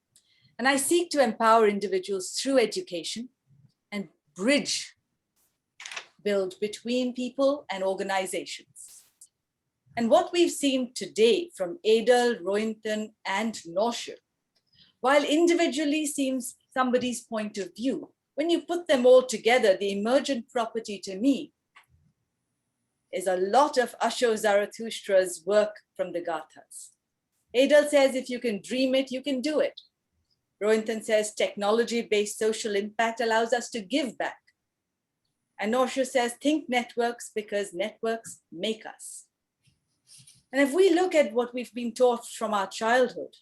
And I seek to empower individuals through education and build between people and organizations. And what we've seen today from Edul, Ruyintan, and Noshir, while individually seems somebody's point of view, when you put them all together, the emergent property to me is a lot of Asho Zarathustra's work from the Gathas. Edul says, if you can dream it, you can do it. Ruyintan says, technology-based social impact allows us to give back. And Noshir says, think networks because networks make us. And if we look at what we've been taught from our childhood,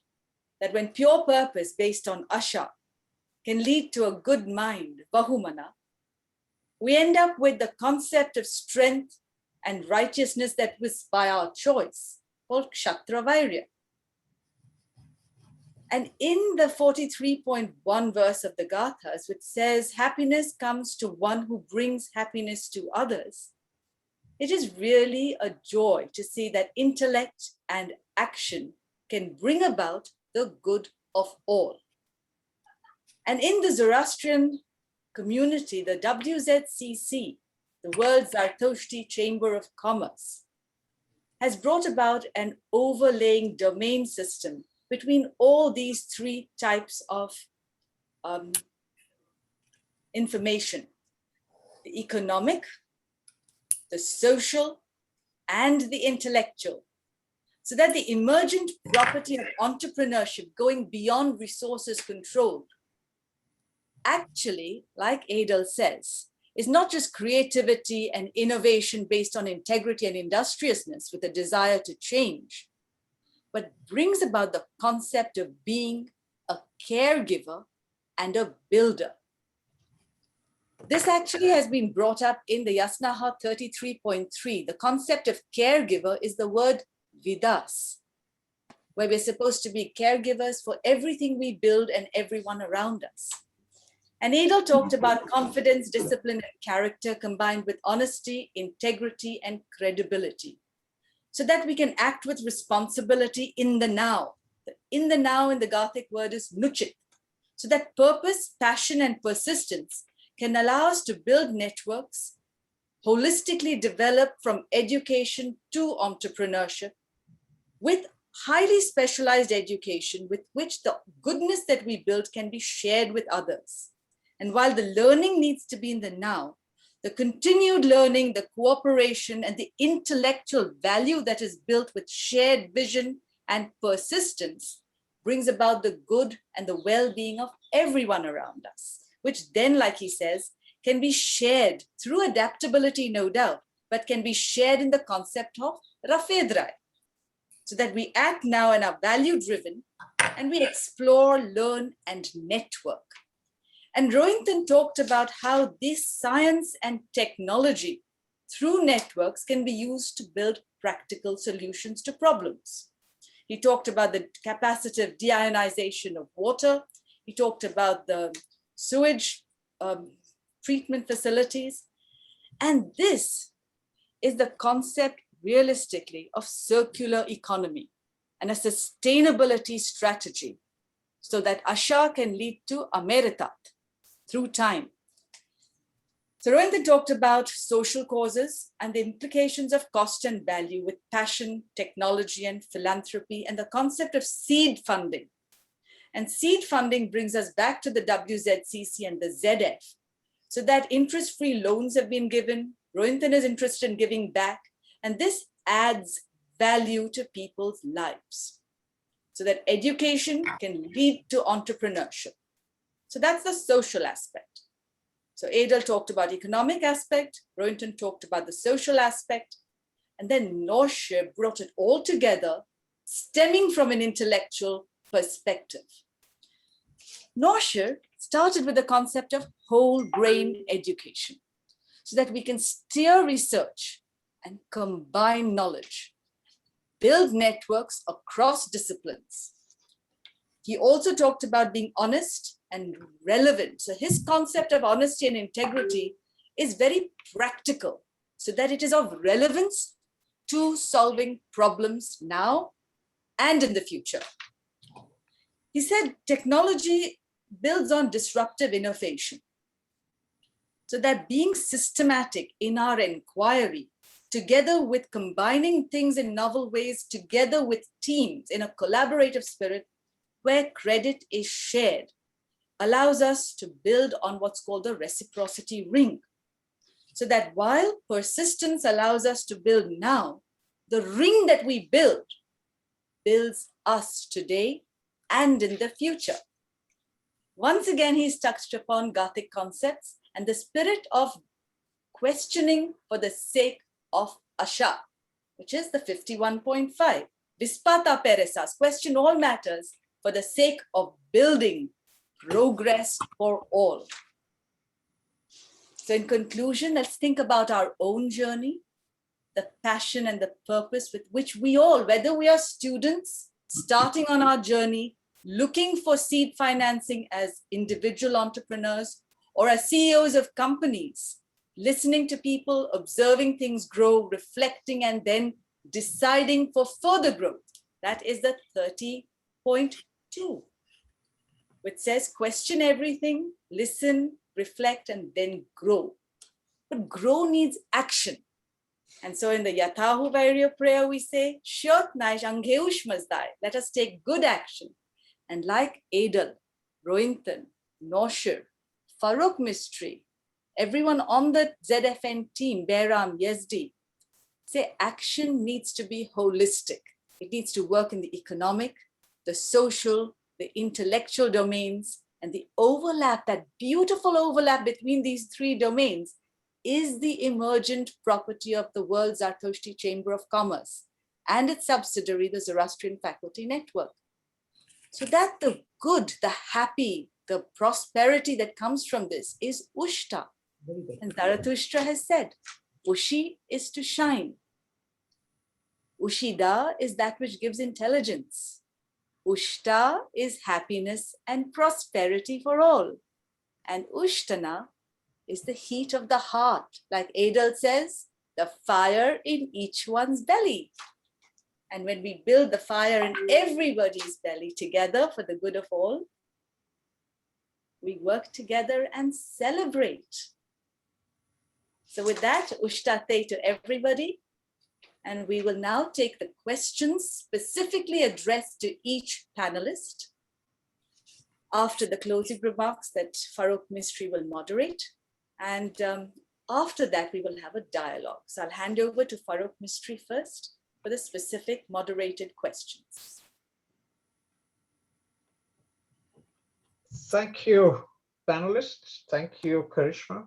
that when pure purpose based on Asha can lead to a good mind, Bahumana, we end up with the concept of strength and righteousness that was by our choice, called Kshatriya Vairya. And in the 43.1 verse of the Gathas, which says, happiness comes to one who brings happiness to others, it is really a joy to see that intellect and action can bring about the good of all. And in the Zoroastrian community, the WZCC, the World Zartoshti Chamber of Commerce, has brought about an overlaying domain system between all these three types of information: the economic, the social, and the intellectual, so that the emergent property of entrepreneurship going beyond resources controlled actually, like Edul says, is not just creativity and innovation based on integrity and industriousness with a desire to change, but brings about the concept of being a caregiver and a builder. This actually has been brought up in the Yasnaha 33.3. The concept of caregiver is the word vidas, where we're supposed to be caregivers for everything we build and everyone around us. And Edul talked about confidence, discipline, and character combined with honesty, integrity, and credibility, so that we can act with responsibility in the now. In the now in the Gathic word is nuchit, so that purpose, passion, and persistence can allow us to build networks, holistically develop from education to entrepreneurship, with highly specialized education with which the goodness that we build can be shared with others. And while the learning needs to be in the now, the continued learning, the cooperation, and the intellectual value that is built with shared vision and persistence brings about the good and the well-being of everyone around us, which then, like he says, can be shared through adaptability, no doubt, but can be shared in the concept of Rafedrai, so that we act now and are value-driven, and we explore, learn, and network. And Ruyintan talked about how this science and technology through networks can be used to build practical solutions to problems. He talked about the capacitive deionization of water. He talked about the sewage treatment facilities. And this is the concept realistically of circular economy and a sustainability strategy, so that Asha can lead to Ameritat through time. So Ruyintan talked about social causes and the implications of cost and value with passion, technology, and philanthropy, and the concept of seed funding. And seed funding brings us back to the WZCC and the ZF, so that interest-free loans have been given. Ruyintan is interested in giving back, and this adds value to people's lives, so that education can lead to entrepreneurship. So that's the social aspect. So Edul talked about economic aspect, Ruyintan talked about the social aspect, and then Noshir brought it all together, stemming from an intellectual perspective. Noshir started with the concept of whole brain education, so that we can steer research and combine knowledge, build networks across disciplines. He also talked about being honest and relevant. So his concept of honesty and integrity is very practical, so that it is of relevance to solving problems now and in the future. He said technology builds on disruptive innovation, so that being systematic in our inquiry, together with combining things in novel ways, together with teams in a collaborative spirit where credit is shared, allows us to build on what's called the reciprocity ring. So that while persistence allows us to build now, the ring that we build builds us today and in the future. Once again, he's touched upon Gothic concepts and the spirit of questioning for the sake of Asha, which is the 51.5. Vispata peresas, question all matters for the sake of building progress for all. So in conclusion, let's think about our own journey, the passion and the purpose with which we all, whether we are students starting on our journey, looking for seed financing as individual entrepreneurs, or as CEOs of companies, listening to people, observing things grow, reflecting, and then deciding for further growth. That is the 30.2, which says question everything, listen, reflect, and then grow. But grow needs action. And so in the Yatahu Vairya prayer, we say, Shyot Naish Angheush Mazdai, let us take good action. And like Edul, Ruyintan, Noshir, Farrokh Mistree, everyone on the ZFN team, Behram, Yazdi, say action needs to be holistic. It needs to work in the economic, the social, the intellectual domains, and the overlap, that beautiful overlap between these three domains, is the emergent property of the World Zartoshti Chamber of Commerce and its subsidiary, the Zoroastrian Faculty Network. So that the good, the happy, the prosperity that comes from this is Ushta. And Zarathustra has said, Ushi is to shine. Ushida is that which gives intelligence. Ushta is happiness and prosperity for all. And Ushtana is the heat of the heart. Like Edul says, the fire in each one's belly. And when we build the fire in everybody's belly together for the good of all, we work together and celebrate. So with that, Ushtate to everybody. And we will now take the questions specifically addressed to each panelist after the closing remarks that Farrokh Mistree will moderate. And after that, we will have a dialogue. So I'll hand over to Farrokh Mistree first for the specific moderated questions. Thank you, panelists. Thank you, Karishma.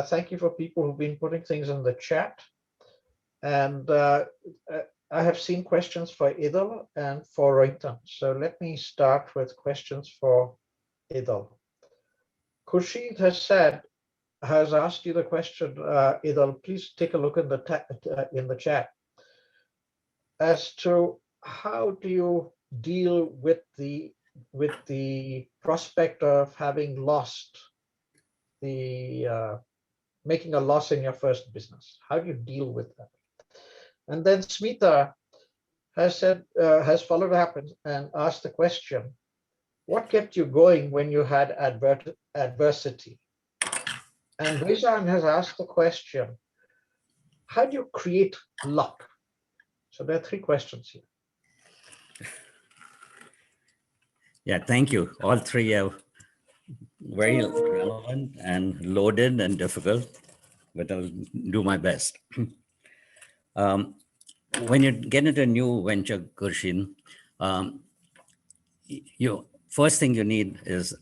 Thank you for people who've been putting things in the chat. And I have seen questions for Edul and for Ruyintan. So let me start with questions for Edul. Khurshid has asked you the question, Edul, please take a look in the chat as to how do you deal with the prospect of having lost the making a loss in your first business. How do you deal with that? And then Smita has followed up and asked the question, what kept you going when you had adversity? And Rizan has asked the question, how do you create luck? So there are three questions here. Yeah, thank you. All three are very relevant and loaded and difficult, but I'll do my best. When you get into a new venture, Kurshin, first thing you need is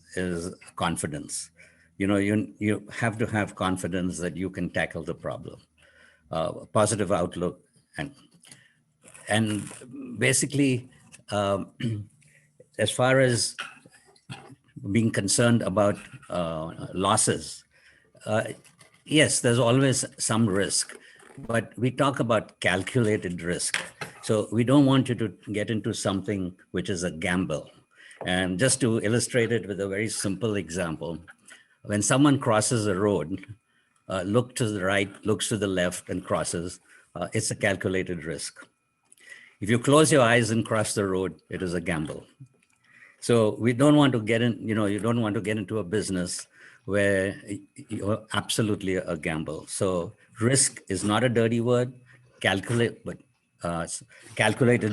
confidence. You have to have confidence that you can tackle the problem, positive outlook, and basically, as far as being concerned about losses, yes, there's always some risk, but we talk about calculated risk. So we don't want you to get into something which is a gamble. And just to illustrate it with a very simple example, when someone crosses a road, look to the right, looks to the left and crosses, it's a calculated risk. If you close your eyes and cross the road, it is a gamble. So we don't want to get in, you don't want to get into a business where you're absolutely a gamble. So risk is not a dirty word. Calculated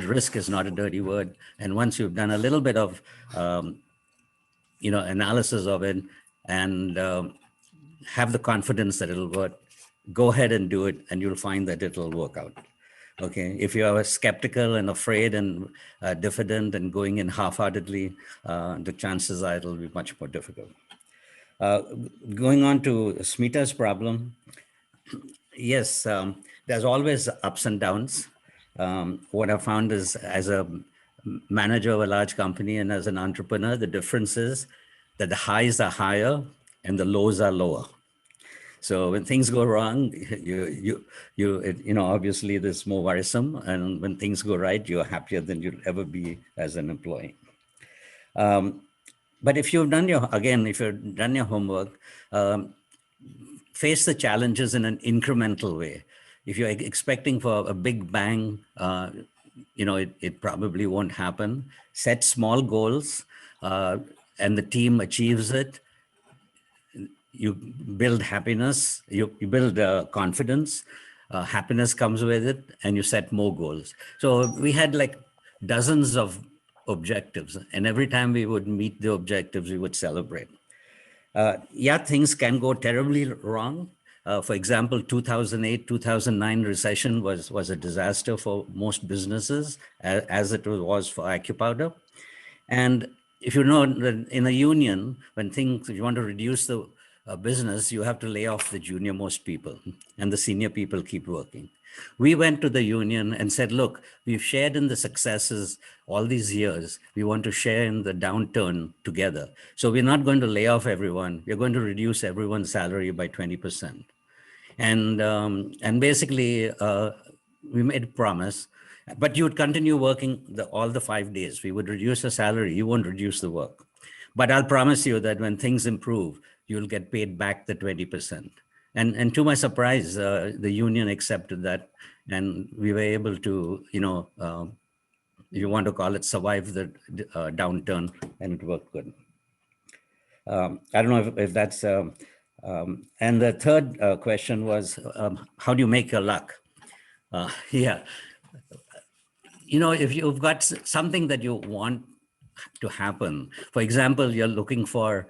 risk is not a dirty word. And once you've done a little bit of, analysis of it and have the confidence that it'll work, go ahead and do it, and you'll find that it'll work out. Okay, if you are skeptical and afraid and diffident and going in half-heartedly, the chances are it'll be much more difficult. Going on to Smita's problem, yes, there's always ups and downs. What I found is, as a manager of a large company and as an entrepreneur, the difference is that the highs are higher and the lows are lower. So when things go wrong, obviously this is more worrisome. And when things go right, you're happier than you'll ever be as an employee. But if you've done your homework, face the challenges in an incremental way. If you're expecting for a big bang, it probably won't happen. Set small goals and the team achieves it. You build happiness, you build confidence, happiness comes with it, and you set more goals. So we had like dozens of objectives, and every time we would meet the objectives, we would celebrate. Things can go terribly wrong. For example, 2008, 2009 recession was a disaster for most businesses, as it was for AccuPowder. And if you know, in a union, if you want to reduce the business, you have to lay off the junior most people, and the senior people keep working. We went to the union and said, look, we've shared in the successes all these years. We want to share in the downturn together. So we're not going to lay off everyone. We're going to reduce everyone's salary by 20%. And basically, we made a promise, but you would continue working all the 5 days. We would reduce the salary. You won't reduce the work. But I'll promise you that when things improve, you'll get paid back the 20%. And to my surprise, the union accepted that, and we were able to, you want to call it, survive the downturn, and it worked good. I don't know if that's, and the third question was, how do you make your luck? If you've got something that you want to happen, for example, you're looking for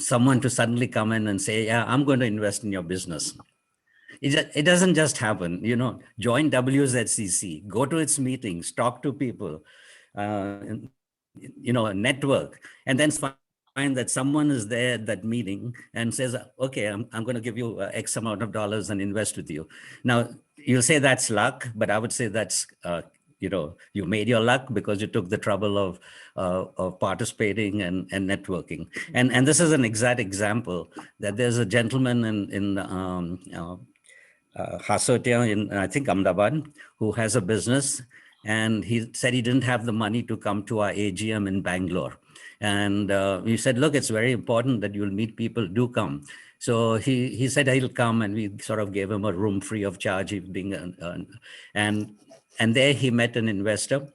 someone to suddenly come in and say, yeah, I'm going to invest in your business. It doesn't just happen, join WZCC, go to its meetings, talk to people, network, and then find that someone is there at that meeting and says, okay, I'm going to give you X amount of dollars and invest with you. Now, you'll say that's luck, but I would say that's, you made your luck because you took the trouble of participating and networking. And this is an exact example that there's a gentleman in Hasotia in, I think, Ahmedabad, who has a business. And he said he didn't have the money to come to our AGM in Bangalore. And we said, look, it's very important that you'll meet people, do come. So he said he'll come, and we sort of gave him a room free of charge. And there he met an investor,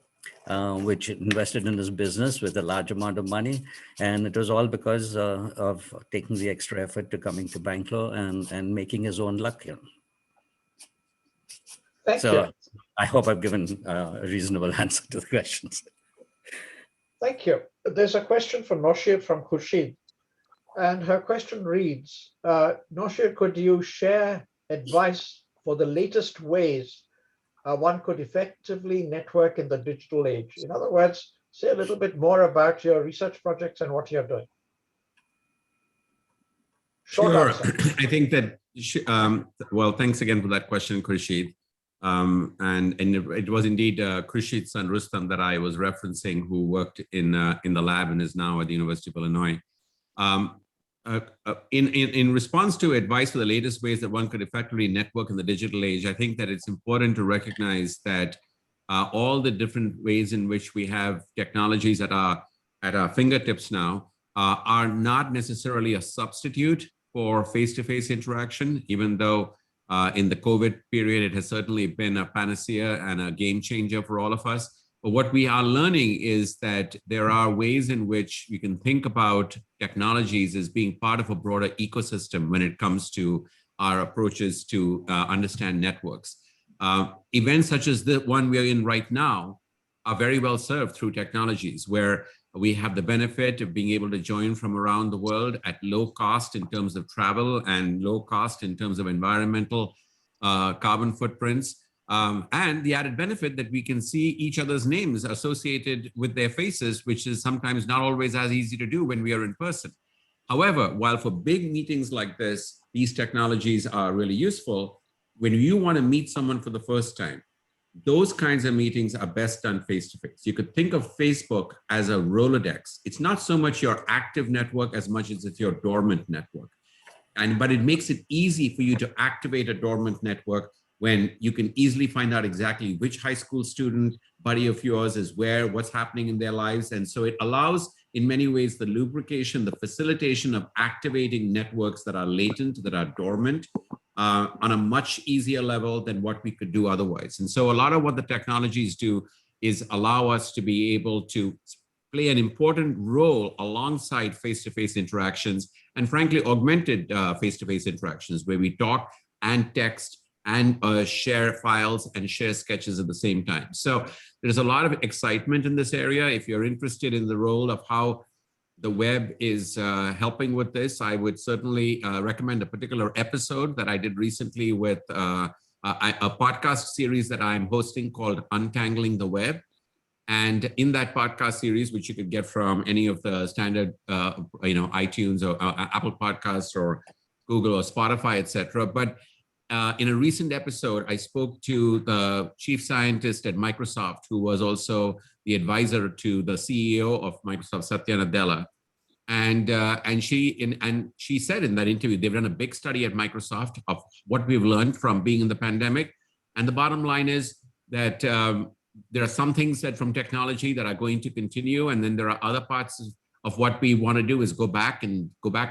which invested in his business with a large amount of money. And it was all because of taking the extra effort to coming to Bangalore and making his own luck here. Thank you. I hope I've given a reasonable answer to the questions. Thank you. There's a question for Noshir from Khurshid. And her question reads, Noshir, could you share advice for the latest ways one could effectively network in the digital age? In other words, say a little bit more about your research projects and what you're doing. Short Sure. answer. I think that, well, thanks again for that question, Khurshid. And it was indeed Khurshid's son, Rustam, that I was referencing, who worked in the lab and is now at the University of Illinois. In response to advice for the latest ways that one could effectively network in the digital age, I think that it's important to recognize that all the different ways in which we have technologies at our fingertips now are not necessarily a substitute for face-to-face interaction, even though in the COVID period, it has certainly been a panacea and a game changer for all of us. But what we are learning is that there are ways in which you can think about technologies as being part of a broader ecosystem when it comes to our approaches to understand networks. Events such as the one we're in right now are very well served through technologies, where we have the benefit of being able to join from around the world at low cost in terms of travel and low cost in terms of environmental carbon footprints. And the added benefit that we can see each other's names associated with their faces, which is sometimes not always as easy to do when we are in person. However, while for big meetings like this, these technologies are really useful, when you want to meet someone for the first time, those kinds of meetings are best done face-to-face. You could think of Facebook as a Rolodex. It's not so much your active network as much as it's your dormant network. But it makes it easy for you to activate a dormant network when you can easily find out exactly which high school student buddy of yours is where, what's happening in their lives. And so it allows, in many ways, the lubrication, the facilitation of activating networks that are latent, that are dormant, on a much easier level than what we could do otherwise. And so a lot of what the technologies do is allow us to be able to play an important role alongside face-to-face interactions, and frankly, augmented face-to-face interactions, where we talk and text and share files and share sketches at the same time. So there's a lot of excitement in this area. If you're interested in the role of how the web is helping with this, I would certainly recommend a particular episode that I did recently with a podcast series that I'm hosting called Untangling the Web. And in that podcast series, which you could get from any of the standard, iTunes or Apple Podcasts or Google or Spotify, etc. But in a recent episode, I spoke to the chief scientist at Microsoft, who was also the advisor to the CEO of Microsoft, Satya Nadella. And she said in that interview, they've done a big study at Microsoft of what we've learned from being in the pandemic. And the bottom line is that there are some things that from technology that are going to continue. And then there are other parts of what we want to do is go back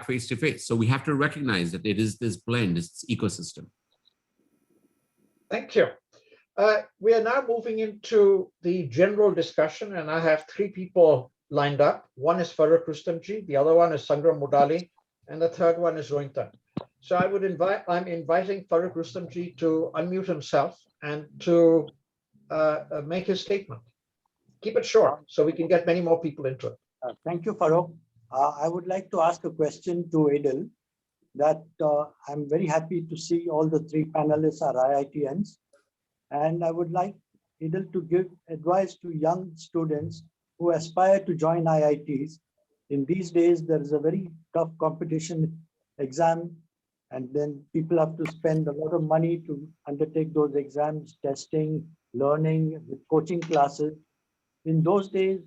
face to face. So we have to recognize that it is this blend, it's ecosystem. Thank you. We are now moving into the general discussion, and I have three people lined up. One is Farrokh Rustamji, the other one is Sangram Mudali, and the third one is Ruyintan. So I'm inviting Farrokh Rustamji to unmute himself and to make his statement. Keep it short so we can get many more people into it. Thank you, Farrokh. I would like to ask a question to Edul, that I'm very happy to see all the three panelists are IITians. And I would like Edul to give advice to young students who aspire to join IITs. In these days, there is a very tough competition exam, and then people have to spend a lot of money to undertake those exams, testing, learning, with coaching classes. In those days,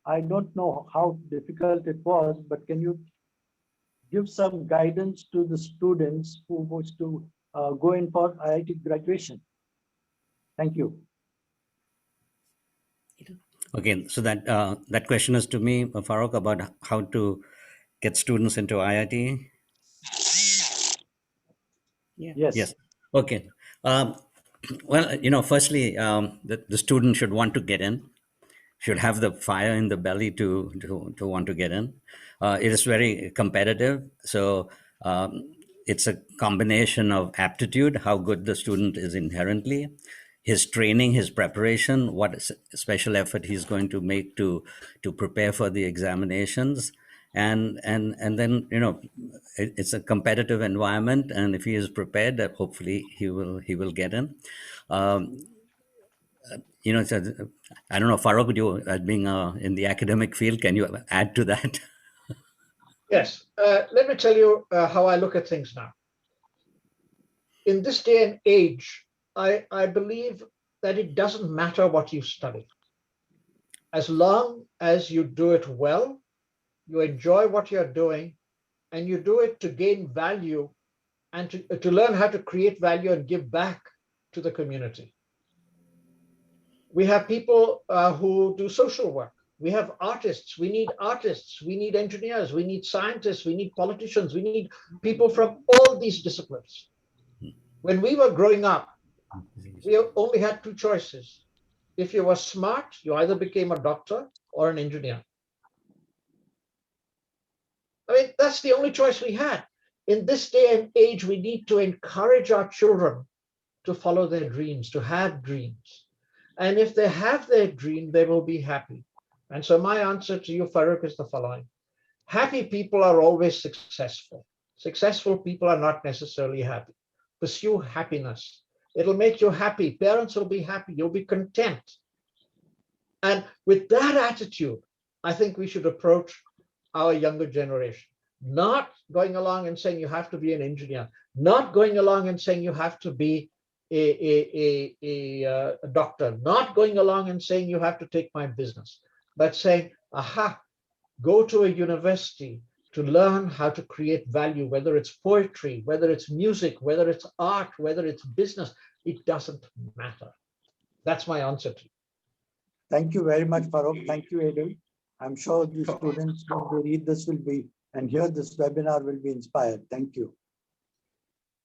I don't know how difficult it was, but can you give some guidance to the students who wish to go in for IIT graduation? Thank you. Okay, so that question is to me, Farrokh, about how to get students into IIT. Yeah. Yes. Okay. Well, firstly, the student should want to get in, should have the fire in the belly to want to get in. It is very competitive, so it's a combination of aptitude, how good the student is inherently, his training, his preparation, what special effort he's going to make to prepare for the examinations, and then it's a competitive environment, and if he is prepared, hopefully he will get in. So, I don't know, Farrokh, would you, being in the academic field, can you add to that? Yes, let me tell you how I look at things now. In this day and age, I believe that it doesn't matter what you study. As long as you do it well, you enjoy what you're doing, and you do it to gain value and to learn how to create value and give back to the community. We have people who do social work. We have artists. We need engineers. We need scientists. We need politicians. We need people from all these disciplines. When we were growing up, we only had two choices. If you were smart, you either became a doctor or an engineer. I mean, that's the only choice we had. In this day and age, we need to encourage our children to follow their dreams, to have dreams. And if they have their dream, they will be happy. And so my answer to you, Farrokh, is the following. Happy people are always successful. Successful people are not necessarily happy. Pursue happiness. It'll make you happy. Parents will be happy. You'll be content. And with that attitude, I think we should approach our younger generation. Not going along and saying you have to be an engineer. Not going along and saying you have to be a doctor. Not going along and saying you have to take my business. But saying, aha, go to a university to learn how to create value, whether it's poetry, whether it's music, whether it's art, whether it's business, it doesn't matter. That's my answer to you. Thank you very much, Farrokh. Thank you, Edul. I'm sure the students when they read this and hear this webinar will be inspired. Thank you.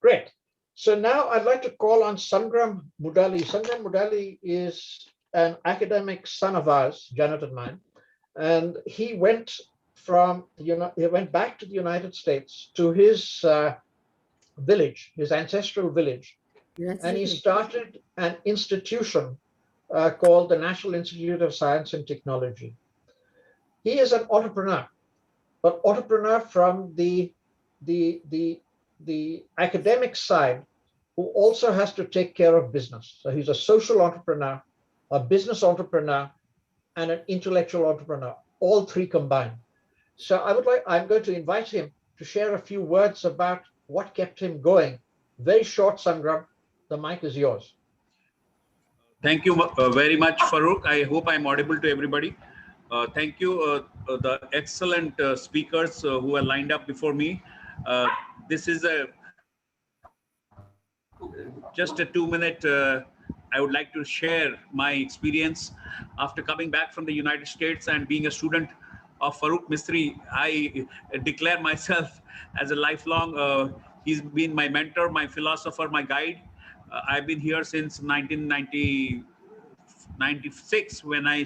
Great. So now I'd like to call on Sangram Mudali. Sangram Mudali is an academic son of ours, Janet and mine, and he went back to the United States to his village, his ancestral village, and he started an institution called the National Institute of Science and Technology. He is an entrepreneur, but entrepreneur from the academic side, who also has to take care of business. So he's a social entrepreneur, a business entrepreneur, and an intellectual entrepreneur, all three combined. So I'm going to invite him to share a few words about what kept him going. Very short, Sangram. The mic is yours. Thank you very much, Farrokh. I hope I'm audible to everybody. Thank you, the excellent speakers who are lined up before me. This is just a 2-minute. I would like to share my experience after coming back from the United States and being a student of Farrokh Mistree. I declare myself as a lifelong, he's been my mentor, my philosopher, my guide. I've been here since 1996 when I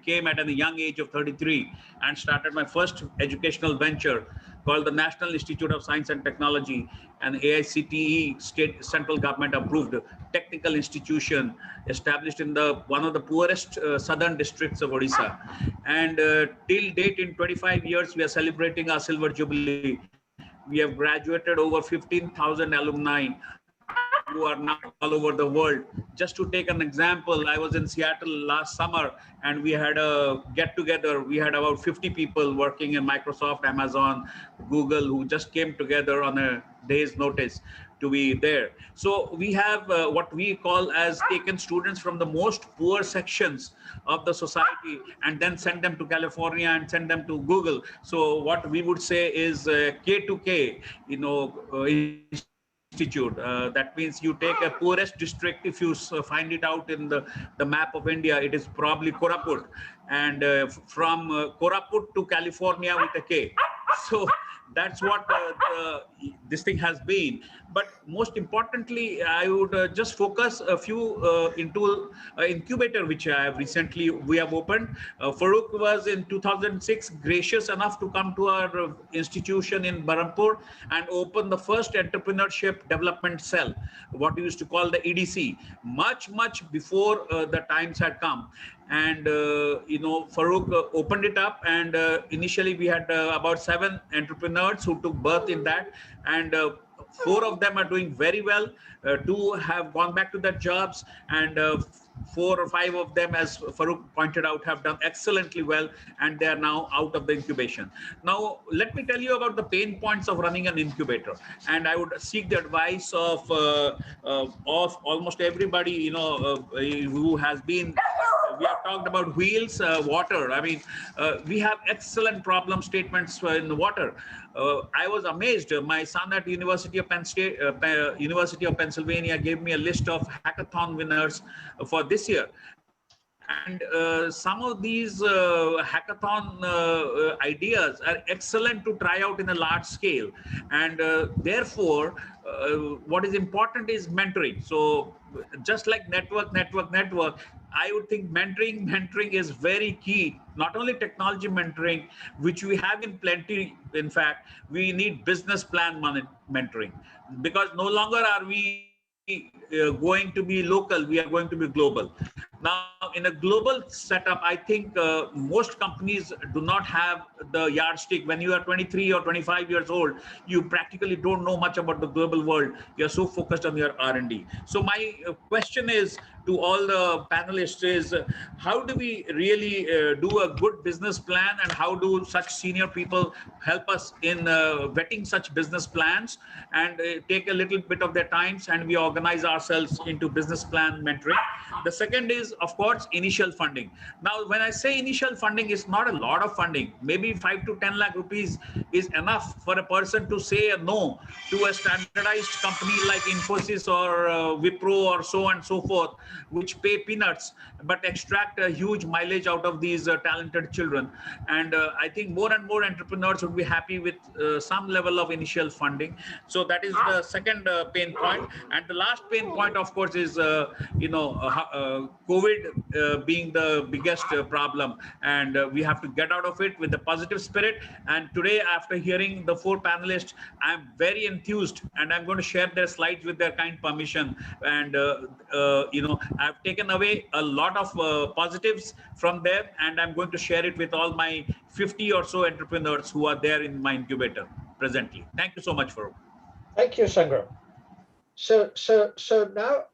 came at a young age of 33 and started my first educational venture called the National Institute of Science and Technology, an AICTE state central government approved technical institution established in one of the poorest southern districts of Odisha. And till date, in 25 years, we are celebrating our silver jubilee. We have graduated over 15,000 alumni who are now all over the world. Just to take an example, I was in Seattle last summer and we had a get together. We had about 50 people working in Microsoft, Amazon, Google, who just came together on a day's notice to be there. So we have what we call as taken students from the most poor sections of the society and then send them to California and send them to Google. So what we would say is K2K, institute. That means you take a poorest district. If you find it out in the map of India, it is probably Koraput, and from Koraput to California with a K. So That's what this thing has been. But most importantly, I would just focus a few into incubator, which we have opened. Farrokh was in 2006 gracious enough to come to our institution in Barampur and open the first entrepreneurship development cell, what we used to call the EDC, much before the times had come. And Farrokh opened it up, and initially we had about 7 entrepreneurs who took birth in that, and 4 of them are doing very well. 2 have gone back to their jobs, and 4 or 5 of them, as Farrokh pointed out, have done excellently well, and they are now out of the incubation. Now, let me tell you about the pain points of running an incubator, and I would seek the advice of almost everybody, who has been. We have talked about wheels, water. I mean, we have excellent problem statements in the water. I was amazed. My son at University of Pennsylvania gave me a list of hackathon winners for this year. And some of these hackathon ideas are excellent to try out in a large scale. And therefore, what is important is mentoring. So just like network, I would think mentoring is very key. Not only technology mentoring, which we have in plenty. In fact, we need business plan mentoring, because no longer are we going to be local, we are going to be global. Now, in a global setup, I think most companies do not have the yardstick. When you are 23 or 25 years old, you practically don't know much about the global world. You're so focused on your R&D. So my question is to all the panelists is, how do we really do a good business plan, and how do such senior people help us in vetting such business plans, and take a little bit of their times, and we organize ourselves into business plan mentoring. The second is, of course, initial funding. Now, when I say initial funding, it's not a lot of funding. Maybe 5 to 10 lakh rupees is enough for a person to say a no to a standardized company like Infosys or Wipro or so on and so forth, which pay peanuts but extract a huge mileage out of these talented children. And I think more and more entrepreneurs would be happy with some level of initial funding. So that is the second pain point. And the last pain point, of course, is COVID being the biggest problem, and we have to get out of it with a positive spirit. And today, after hearing the 4 panelists, I'm very enthused, and I'm going to share their slides with their kind permission. And I've taken away a lot of positives from there, and I'm going to share it with all my 50 or so entrepreneurs who are there in my incubator presently. Thank you so much, Farrokh. Thank you, Sangram. So now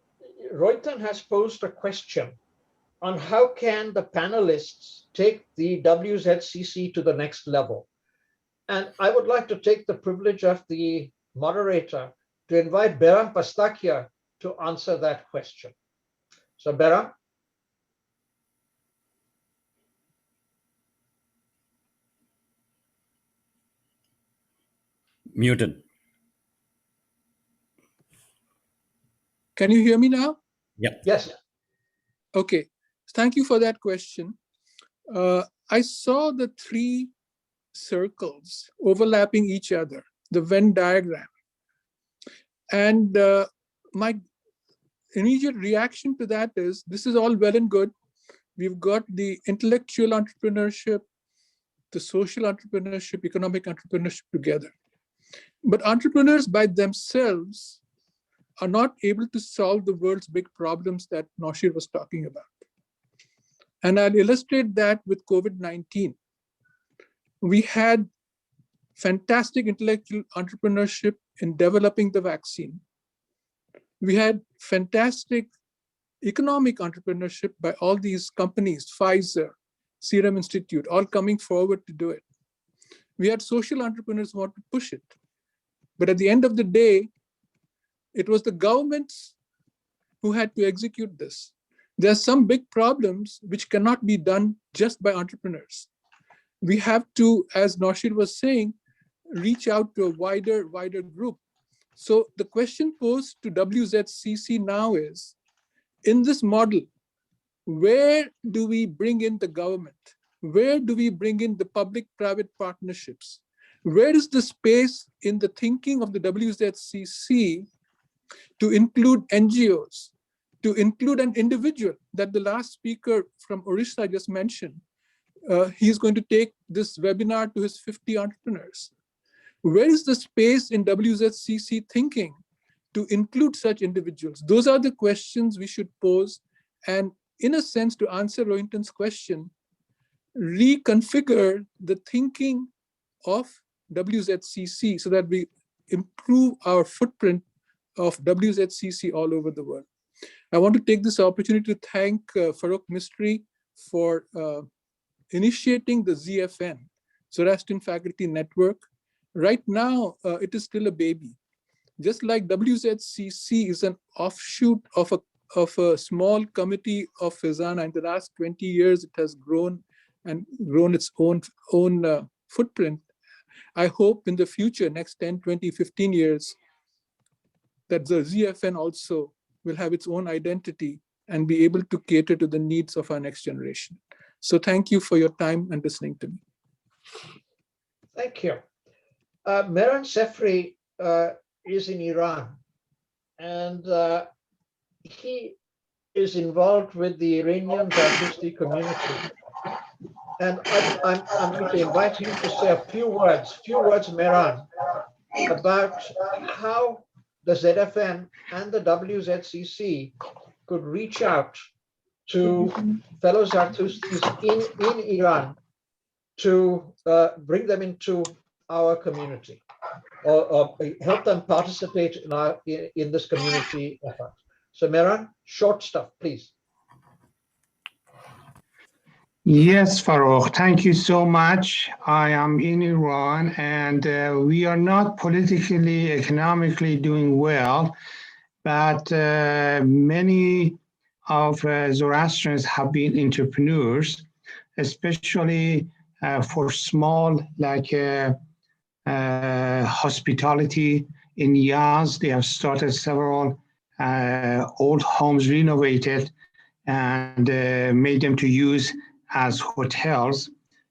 Ruyintan has posed a question on how can the panelists take the WZCC to the next level. And I would like to take the privilege of the moderator to invite Beram Pastakia to answer that question. So Beram. Muted. Can you hear me now? Yeah. Yes. Okay. Thank you for that question. I saw the 3 circles overlapping each other, the Venn diagram. And my immediate reaction to that is, this is all well and good. We've got the intellectual entrepreneurship, the social entrepreneurship, economic entrepreneurship together. But entrepreneurs by themselves are not able to solve the world's big problems that Noshir was talking about. And I'll illustrate that with COVID-19. We had fantastic intellectual entrepreneurship in developing the vaccine. We had fantastic economic entrepreneurship by all these companies, Pfizer, Serum Institute, all coming forward to do it. We had social entrepreneurs who want to push it. But at the end of the day, it was the governments who had to execute this. There are some big problems which cannot be done just by entrepreneurs. We have to, as Noshir was saying, reach out to a wider group. So the question posed to WZCC now is, in this model, where do we bring in the government? Where do we bring in the public-private partnerships? Where is the space in the thinking of the WZCC to include NGOs, to include an individual that the last speaker from Orissa just mentioned? He's going to take this webinar to his 50 entrepreneurs. Where is the space in WZCC thinking to include such individuals? Those are the questions we should pose. And in a sense, to answer Ruyintan's question, reconfigure the thinking of WZCC so that we improve our footprint of WZCC all over the world. I want to take this opportunity to thank Farrokh Mistree for initiating the ZFN, Zoroastrian Faculty Network. Right now, it is still a baby. Just like WZCC is an offshoot of a small committee of Fizana. In the last 20 years, it has grown and grown its own footprint. I hope in the future, next 10, 20, 15 years, that the ZFN also will have its own identity and be able to cater to the needs of our next generation. So thank you for your time and listening to me. Thank you. Mehran Sefri is in Iran, and he is involved with the Iranian diversity community. And I'm going to invite him to say a few words, Mehran, about how the ZFN and the WZCC could reach out to fellow Zartustis in Iran to bring them into our community, or help them participate in this community effort. So Mehran, short stuff, please. Yes, Farrokh, thank you so much. I am in Iran, and we are not politically, economically doing well, but many of Zoroastrians have been entrepreneurs, especially for small, like hospitality in Yaz. They have started several old homes, renovated, and made them to use as hotels.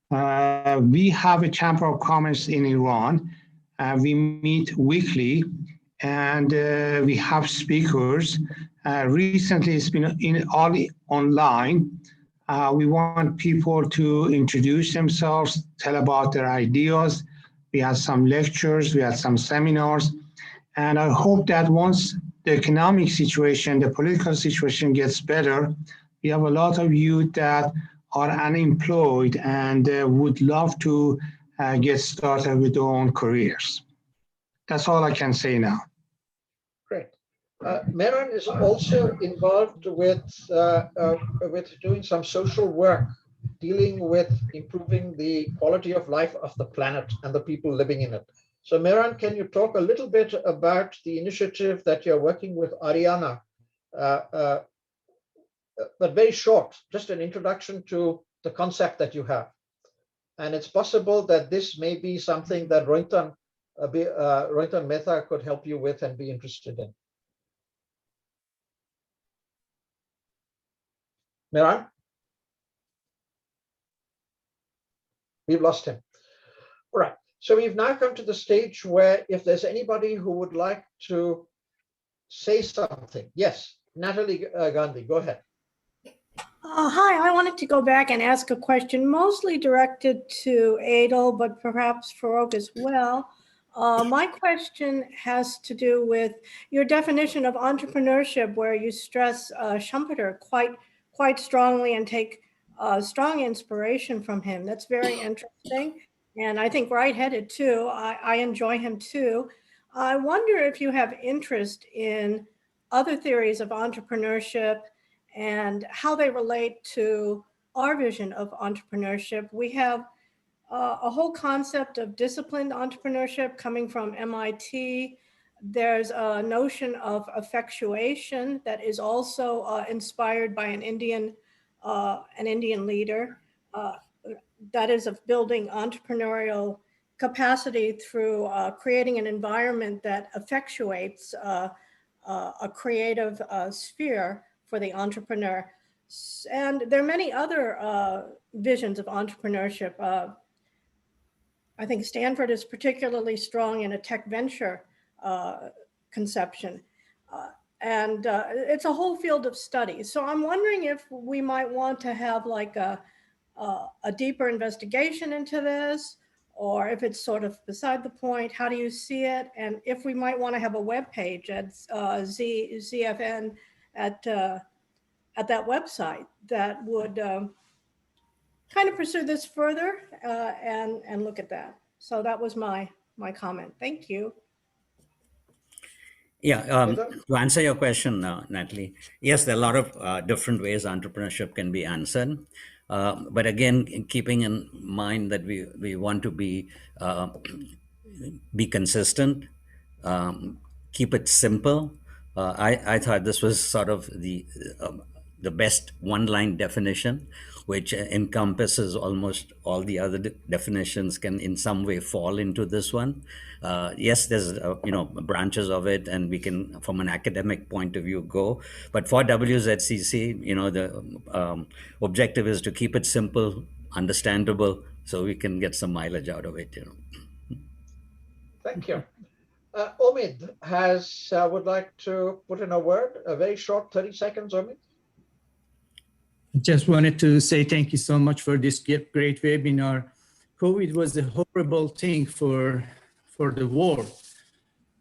We have a Chamber of Commerce in Iran. We meet weekly, and we have speakers. Recently, it's been all online. We want people to introduce themselves, tell about their ideas. We had some lectures, we had some seminars, and I hope that once the economic situation, the political situation gets better, we have a lot of youth that are unemployed and would love to get started with their own careers. That's all I can say now. Great. Mehran is also involved with doing some social work, dealing with improving the quality of life of the planet and the people living in it. So Mehran, can you talk a little bit about the initiative that you're working with Ariana? But very short, just an introduction to the concept that you have. And it's possible that this may be something that Ruyintan Mehta could help you with and be interested in. Mehran? We've lost him. All right, so we've now come to the stage where if there's anybody who would like to say something. Yes, Natalie Gandhi, go ahead. Hi, I wanted to go back and ask a question, mostly directed to Edul, but perhaps Farrokh as well. My question has to do with your definition of entrepreneurship, where you stress Schumpeter quite strongly and take strong inspiration from him. That's very interesting, and I think right-headed too. I enjoy him too. I wonder if you have interest in other theories of entrepreneurship and how they relate to our vision of entrepreneurship. We have a whole concept of disciplined entrepreneurship coming from MIT. There's a notion of effectuation that is also inspired by an Indian leader, that is of building entrepreneurial capacity through creating an environment that effectuates a creative sphere for the entrepreneur. And there are many other visions of entrepreneurship. I think Stanford is particularly strong in a tech venture conception. And it's a whole field of study. So I'm wondering if we might want to have like a deeper investigation into this, or if it's sort of beside the point. How do you see it? And if we might want to have a web page at ZFN at that website that would kind of pursue this further and look at that. So that was my comment. Thank you. Yeah, to answer your question, Natalie, yes, there are a lot of different ways entrepreneurship can be answered. But again, keeping in mind that we want to be consistent, keep it simple. I thought this was sort of the best one-line definition, which encompasses almost all the other definitions can in some way fall into this one. Yes, there's branches of it, and we can, from an academic point of view, go. But for WZCC, the objective is to keep it simple, understandable, so we can get some mileage out of it. Thank you. Omid would like to put in a word, a very short 30 seconds, Omid. Just wanted to say thank you so much for this great webinar. COVID was a horrible thing for the world,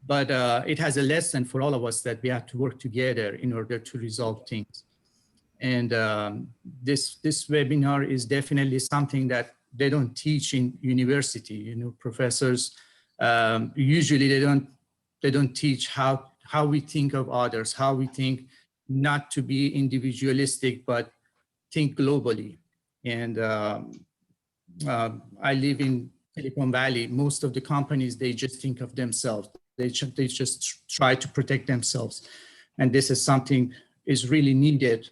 but it has a lesson for all of us that we have to work together in order to resolve things. And this webinar is definitely something that they don't teach in university. Professors usually they don't teach how we think of others, how we think not to be individualistic, but think globally. And I live in Silicon Valley. Most of the companies, they just think of themselves. They just try to protect themselves. And this is something is really needed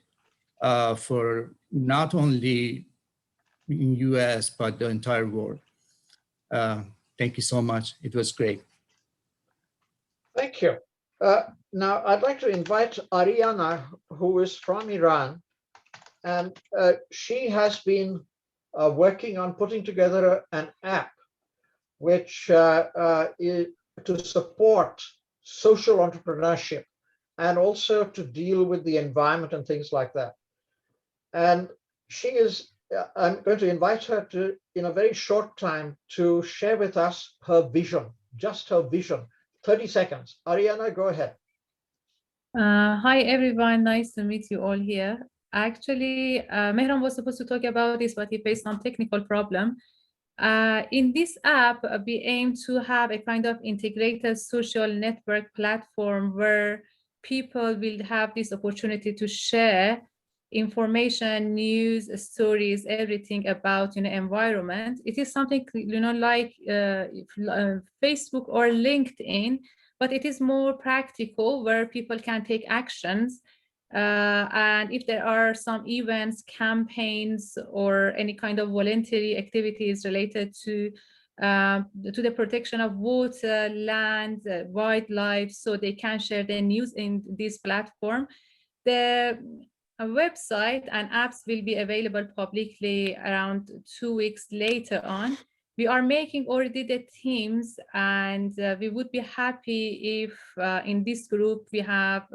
for not only in US, but the entire world. Thank you so much. It was great. Thank you. Now, I'd like to invite Ariana, who is from Iran, and she has been working on putting together an app which is to support social entrepreneurship and also to deal with the environment and things like that. And she is, I'm going to invite her to, in a very short time, to share with us her vision, just her vision. 30 seconds. Ariana, go ahead. Hi, everyone. Nice to meet you all here. Actually, Mehran was supposed to talk about this, but he faced some technical problem. In this app, we aim to have a kind of integrated social network platform where people will have this opportunity to share information, news, stories, everything about environment. It is something like Facebook or LinkedIn, but it is more practical where people can take actions. And if there are some events, campaigns, or any kind of voluntary activities related to the protection of water, land, wildlife, so they can share their news in this platform. The website and apps will be available publicly around 2 weeks later on. We are making already the teams, and we would be happy if in this group we have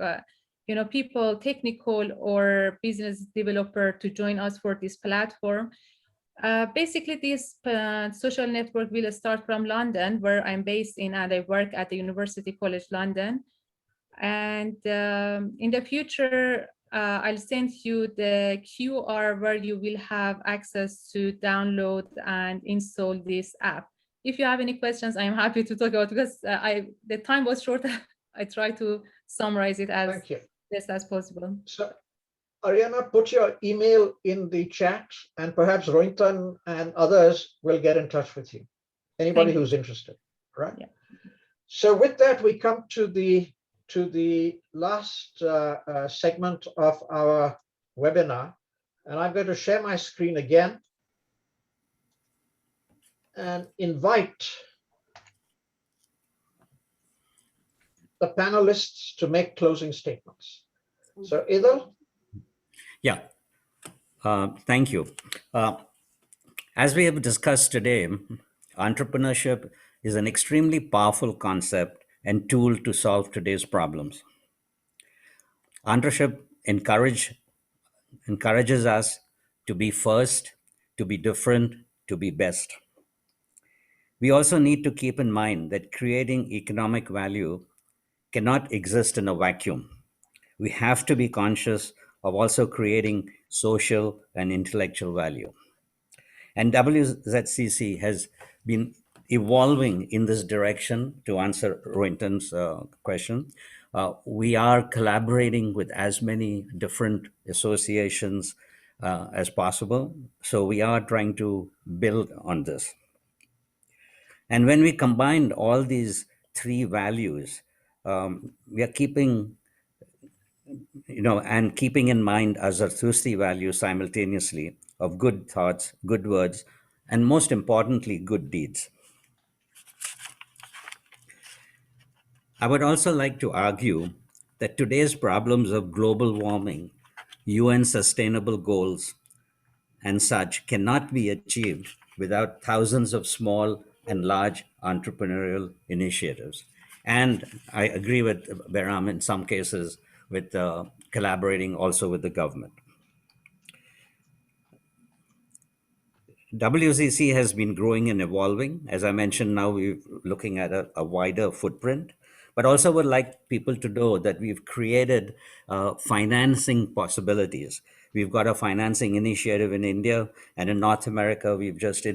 people, technical or business developer, to join us for this platform. Basically, this social network will start from London, where I'm based in, and I work at the University College London. And in the future, I'll send you the QR where you will have access to download and install this app. If you have any questions, I'm happy to talk about, because the time was short. I try to summarize it as best as possible. So, Ariana, put your email in the chat, and perhaps Ruyintan and others will get in touch with you. Anybody who's interested, right? Yeah. So with that, we come to the last segment of our webinar, and I'm going to share my screen again and invite the panelists to make closing statements. So, Edul? Yeah, thank you. As we have discussed today, Entrepreneurship is an extremely powerful concept and tool to solve today's problems. Entrepreneurship encourages us to be first, to be different, to be best. We also need to keep in mind that creating economic value cannot exist in a vacuum. We have to be conscious of also creating social and intellectual value. And WZCC has been evolving in this direction. To answer Ruyintan's question, we are collaborating with as many different associations as possible. So we are trying to build on this. And when we combine all these three values, we are keeping, and keeping in mind our Zoroastrian values simultaneously of good thoughts, good words, and most importantly, good deeds. I would also like to argue that today's problems of global warming, UN sustainable goals, and such cannot be achieved without thousands of small and large entrepreneurial initiatives. And I agree with Behram in some cases with collaborating also with the government. WZC has been growing and evolving. As I mentioned, now we're looking at a wider footprint, but also would like people to know that we've created financing possibilities. We've got a financing initiative in India, and in North America, we've just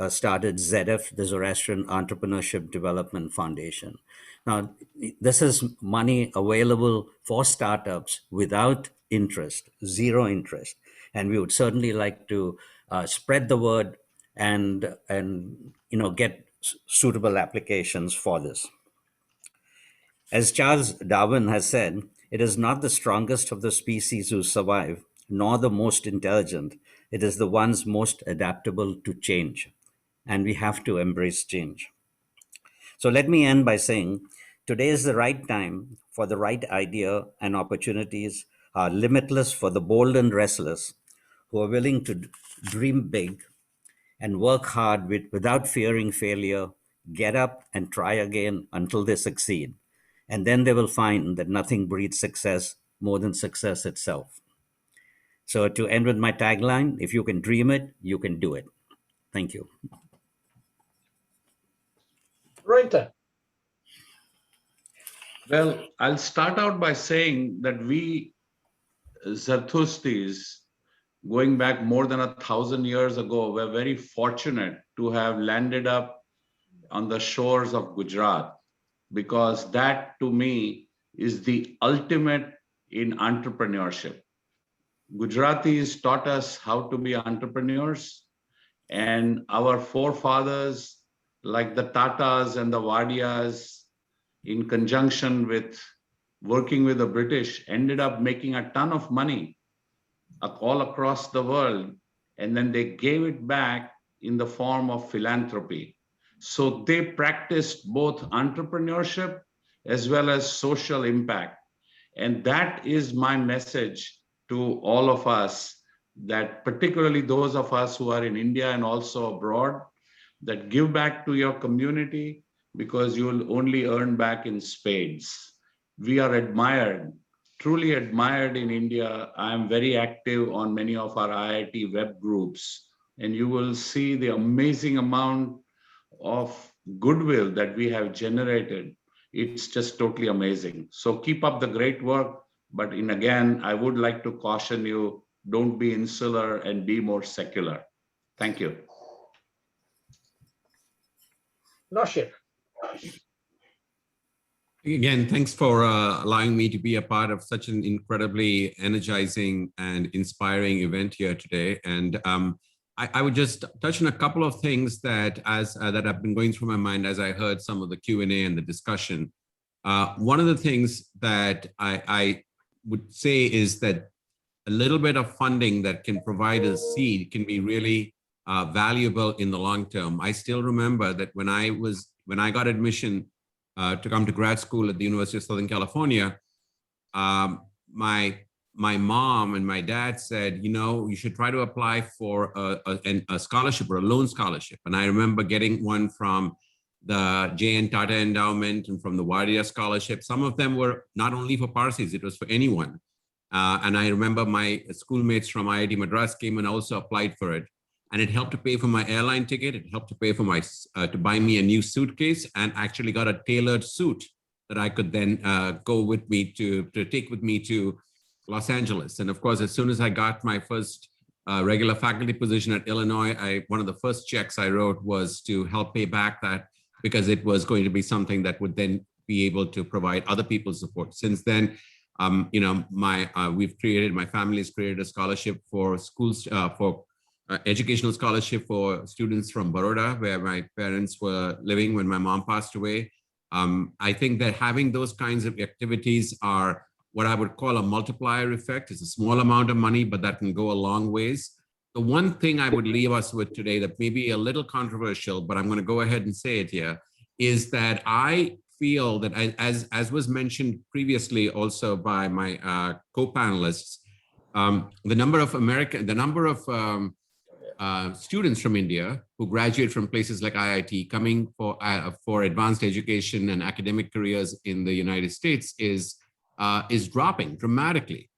started ZF, the Zoroastrian Entrepreneurship Development Foundation. Now, this is money available for startups without interest, zero interest. And we would certainly like to spread the word and get suitable applications for this. As Charles Darwin has said, it is not the strongest of the species who survive, nor the most intelligent. It is the ones most adaptable to change. And we have to embrace change. So let me end by saying, today is the right time for the right idea, and opportunities are limitless for the bold and restless who are willing to dream big and work hard without fearing failure, get up and try again until they succeed. And then they will find that nothing breeds success more than success itself. So to end with my tagline, if you can dream it, you can do it. Thank you. Ruyintan. Well, I'll start out by saying that we Zarthustis, going back more than 1,000 years ago, were very fortunate to have landed up on the shores of Gujarat, because that to me is the ultimate in entrepreneurship. Gujaratis taught us how to be entrepreneurs, and our forefathers, like the Tatas and the Wadias, in conjunction with working with the British, ended up making a ton of money all across the world, and then they gave it back in the form of philanthropy. So they practiced both entrepreneurship as well as social impact. And that is my message to all of us, that particularly those of us who are in India and also abroad, that give back to your community, because you will only earn back in spades. We are admired, truly admired in India. I am very active on many of our IIT web groups, and you will see the amazing amount of goodwill that we have generated. It's just totally amazing. So keep up the great work. But again, I would like to caution you, don't be insular and be more secular. Thank you. Noshir. Again, thanks for allowing me to be a part of such an incredibly energizing and inspiring event here today. And I would just touch on a couple of things that have been going through my mind as I heard some of the Q&A and the discussion. One of the things that I would say is that a little bit of funding that can provide a seed can be really valuable in the long term. I still remember that when I got admission to come to grad school at the University of Southern California, my my mom and my dad said, you know, you should try to apply for a scholarship or a loan scholarship. And I remember getting one from the J.N. Tata Endowment and from the Wardia Scholarship. Some of them were not only for Parsis, it was for anyone. And I remember my schoolmates from IIT Madras came and also applied for it. And it helped to pay for my airline ticket. It helped to pay for my, to buy me a new suitcase, and actually got a tailored suit that I could then go with me to take with me to Los Angeles. And of course, as soon as I got my first regular faculty position at Illinois, one of the first checks I wrote was to help pay back that, because it was going to be something that would then be able to provide other people's support. Since then, you know, my family has created a scholarship for schools, for educational scholarship for students from Baroda, where my parents were living when my mom passed away. I think that having those kinds of activities are what I would call a multiplier effect. It's a small amount of money, but that can go a long ways. The one thing I would leave us with today that may be a little controversial, but I'm going to go ahead and say it here, is that I feel that, as was mentioned previously also by my co-panelists, the number of students from India who graduate from places like IIT coming for advanced education and academic careers in the United States is dropping dramatically.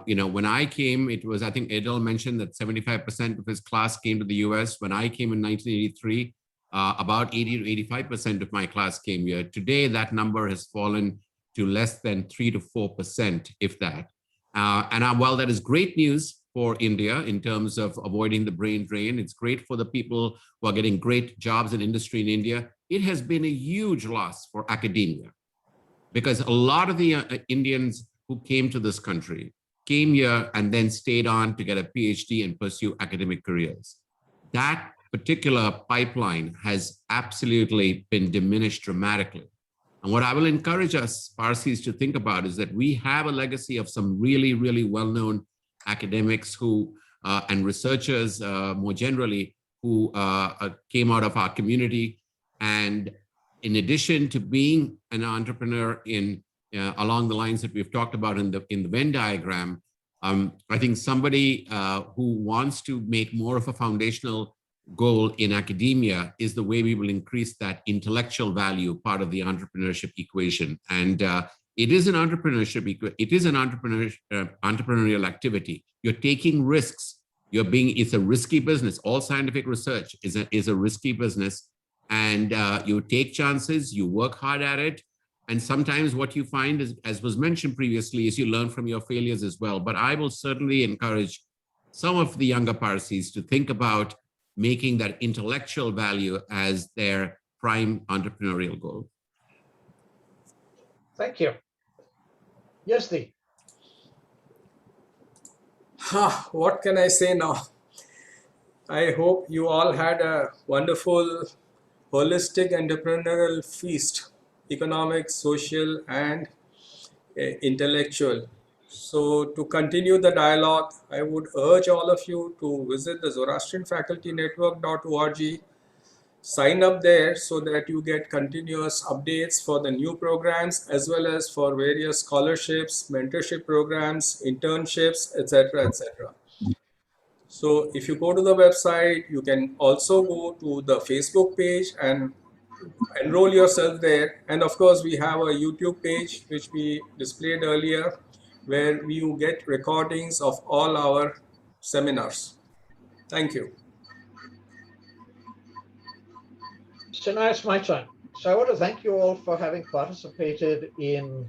You know, when I came, it was, I think Edul mentioned that 75% of his class came to the US. When I came in 1983, about 80 to 85% of my class came here. Today, that number has fallen to less than 3 to 4%, if that. And while that is great news for India in terms of avoiding the brain drain, it's great for the people who are getting great jobs in industry in India, it has been a huge loss for academia. Because a lot of the Indians who came to this country came here and then stayed on to get a PhD and pursue academic careers. That particular pipeline has absolutely been diminished dramatically. And what I will encourage us Parsis to think about is that we have a legacy of some really, really well-known academics who and researchers more generally who came out of our community. And in addition to being an entrepreneur in along the lines that we've talked about in the Venn diagram, I think somebody who wants to make more of a foundational goal in academia is the way we will increase that intellectual value part of the entrepreneurship equation. And it is an entrepreneurship, it is an entrepreneurial activity. You're taking risks. It's a risky business. All scientific research is a risky business. And you take chances, you work hard at it. And sometimes what you find is, as was mentioned previously, is you learn from your failures as well. But I will certainly encourage some of the younger Parsis to think about making that intellectual value as their prime entrepreneurial goal. Thank you. Yes, Dee. What can I say now? I hope you all had a wonderful, holistic entrepreneurial feast, economic, social, and intellectual. So to continue the dialogue, I would urge all of you to visit the Zoroastrian Faculty Network.org, sign up there so that you get continuous updates for the new programs as well as for various scholarships, mentorship programs, internships, etc., etc. So if you go to the website, you can also go to the Facebook page and enroll yourself there. And of course, we have a YouTube page, which we displayed earlier, where you get recordings of all our seminars. Thank you. So now it's my turn. So I want to thank you all for having participated in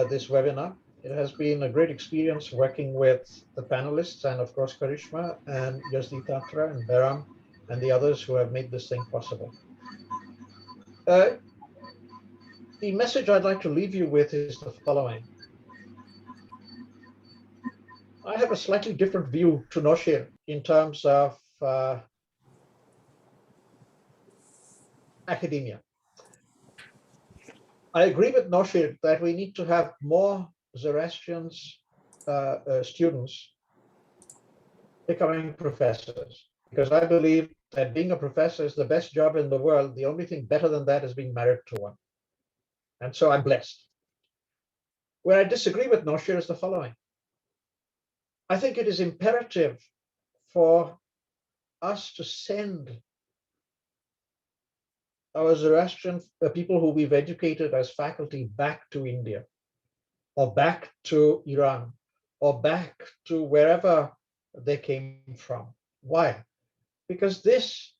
this webinar. It has been a great experience working with the panelists and of course Karishma and Edul Daver and Behram and the others who have made this thing possible. The message I'd like to leave you with is the following. I have a slightly different view to Noshir in terms of academia. I agree with Noshir that we need to have more Zoroastrians students becoming professors, because I believe that being a professor is the best job in the world. The only thing better than that is being married to one. And so I'm blessed. Where I disagree with Noshir is the following. I think it is imperative for us to send our Zoroastrian people who we've educated as faculty back to India, or back to Iran, or back to wherever they came from. Why? Because this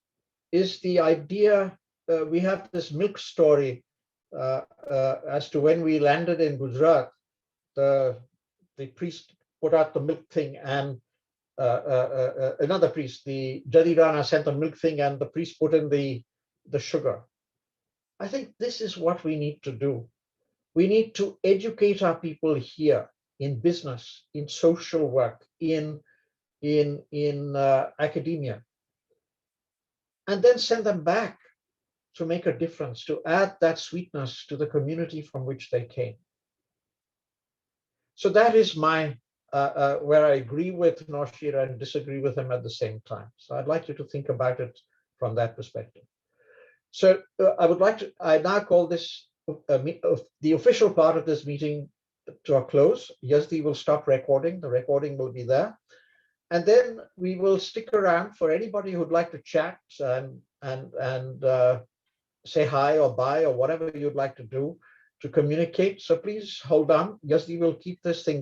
is the idea. We have this milk story as to when we landed in Gujarat. The priest put out the milk thing, and another priest, the Jadi Rana, sent the milk thing, and the priest put in the sugar. I think this is what we need to do. We need to educate our people here in business, in social work, in academia, and then send them back to make a difference, to add that sweetness to the community from which they came. So that is my where I agree with Noshir and disagree with him at the same time. So I'd like you to think about it from that perspective. So I now call this the official part of this meeting to a close. Yazdi will stop recording. The recording will be there. And then we will stick around for anybody who'd like to chat and say hi or bye or whatever you'd like to do to communicate. So please hold on. Yazdi will keep this thing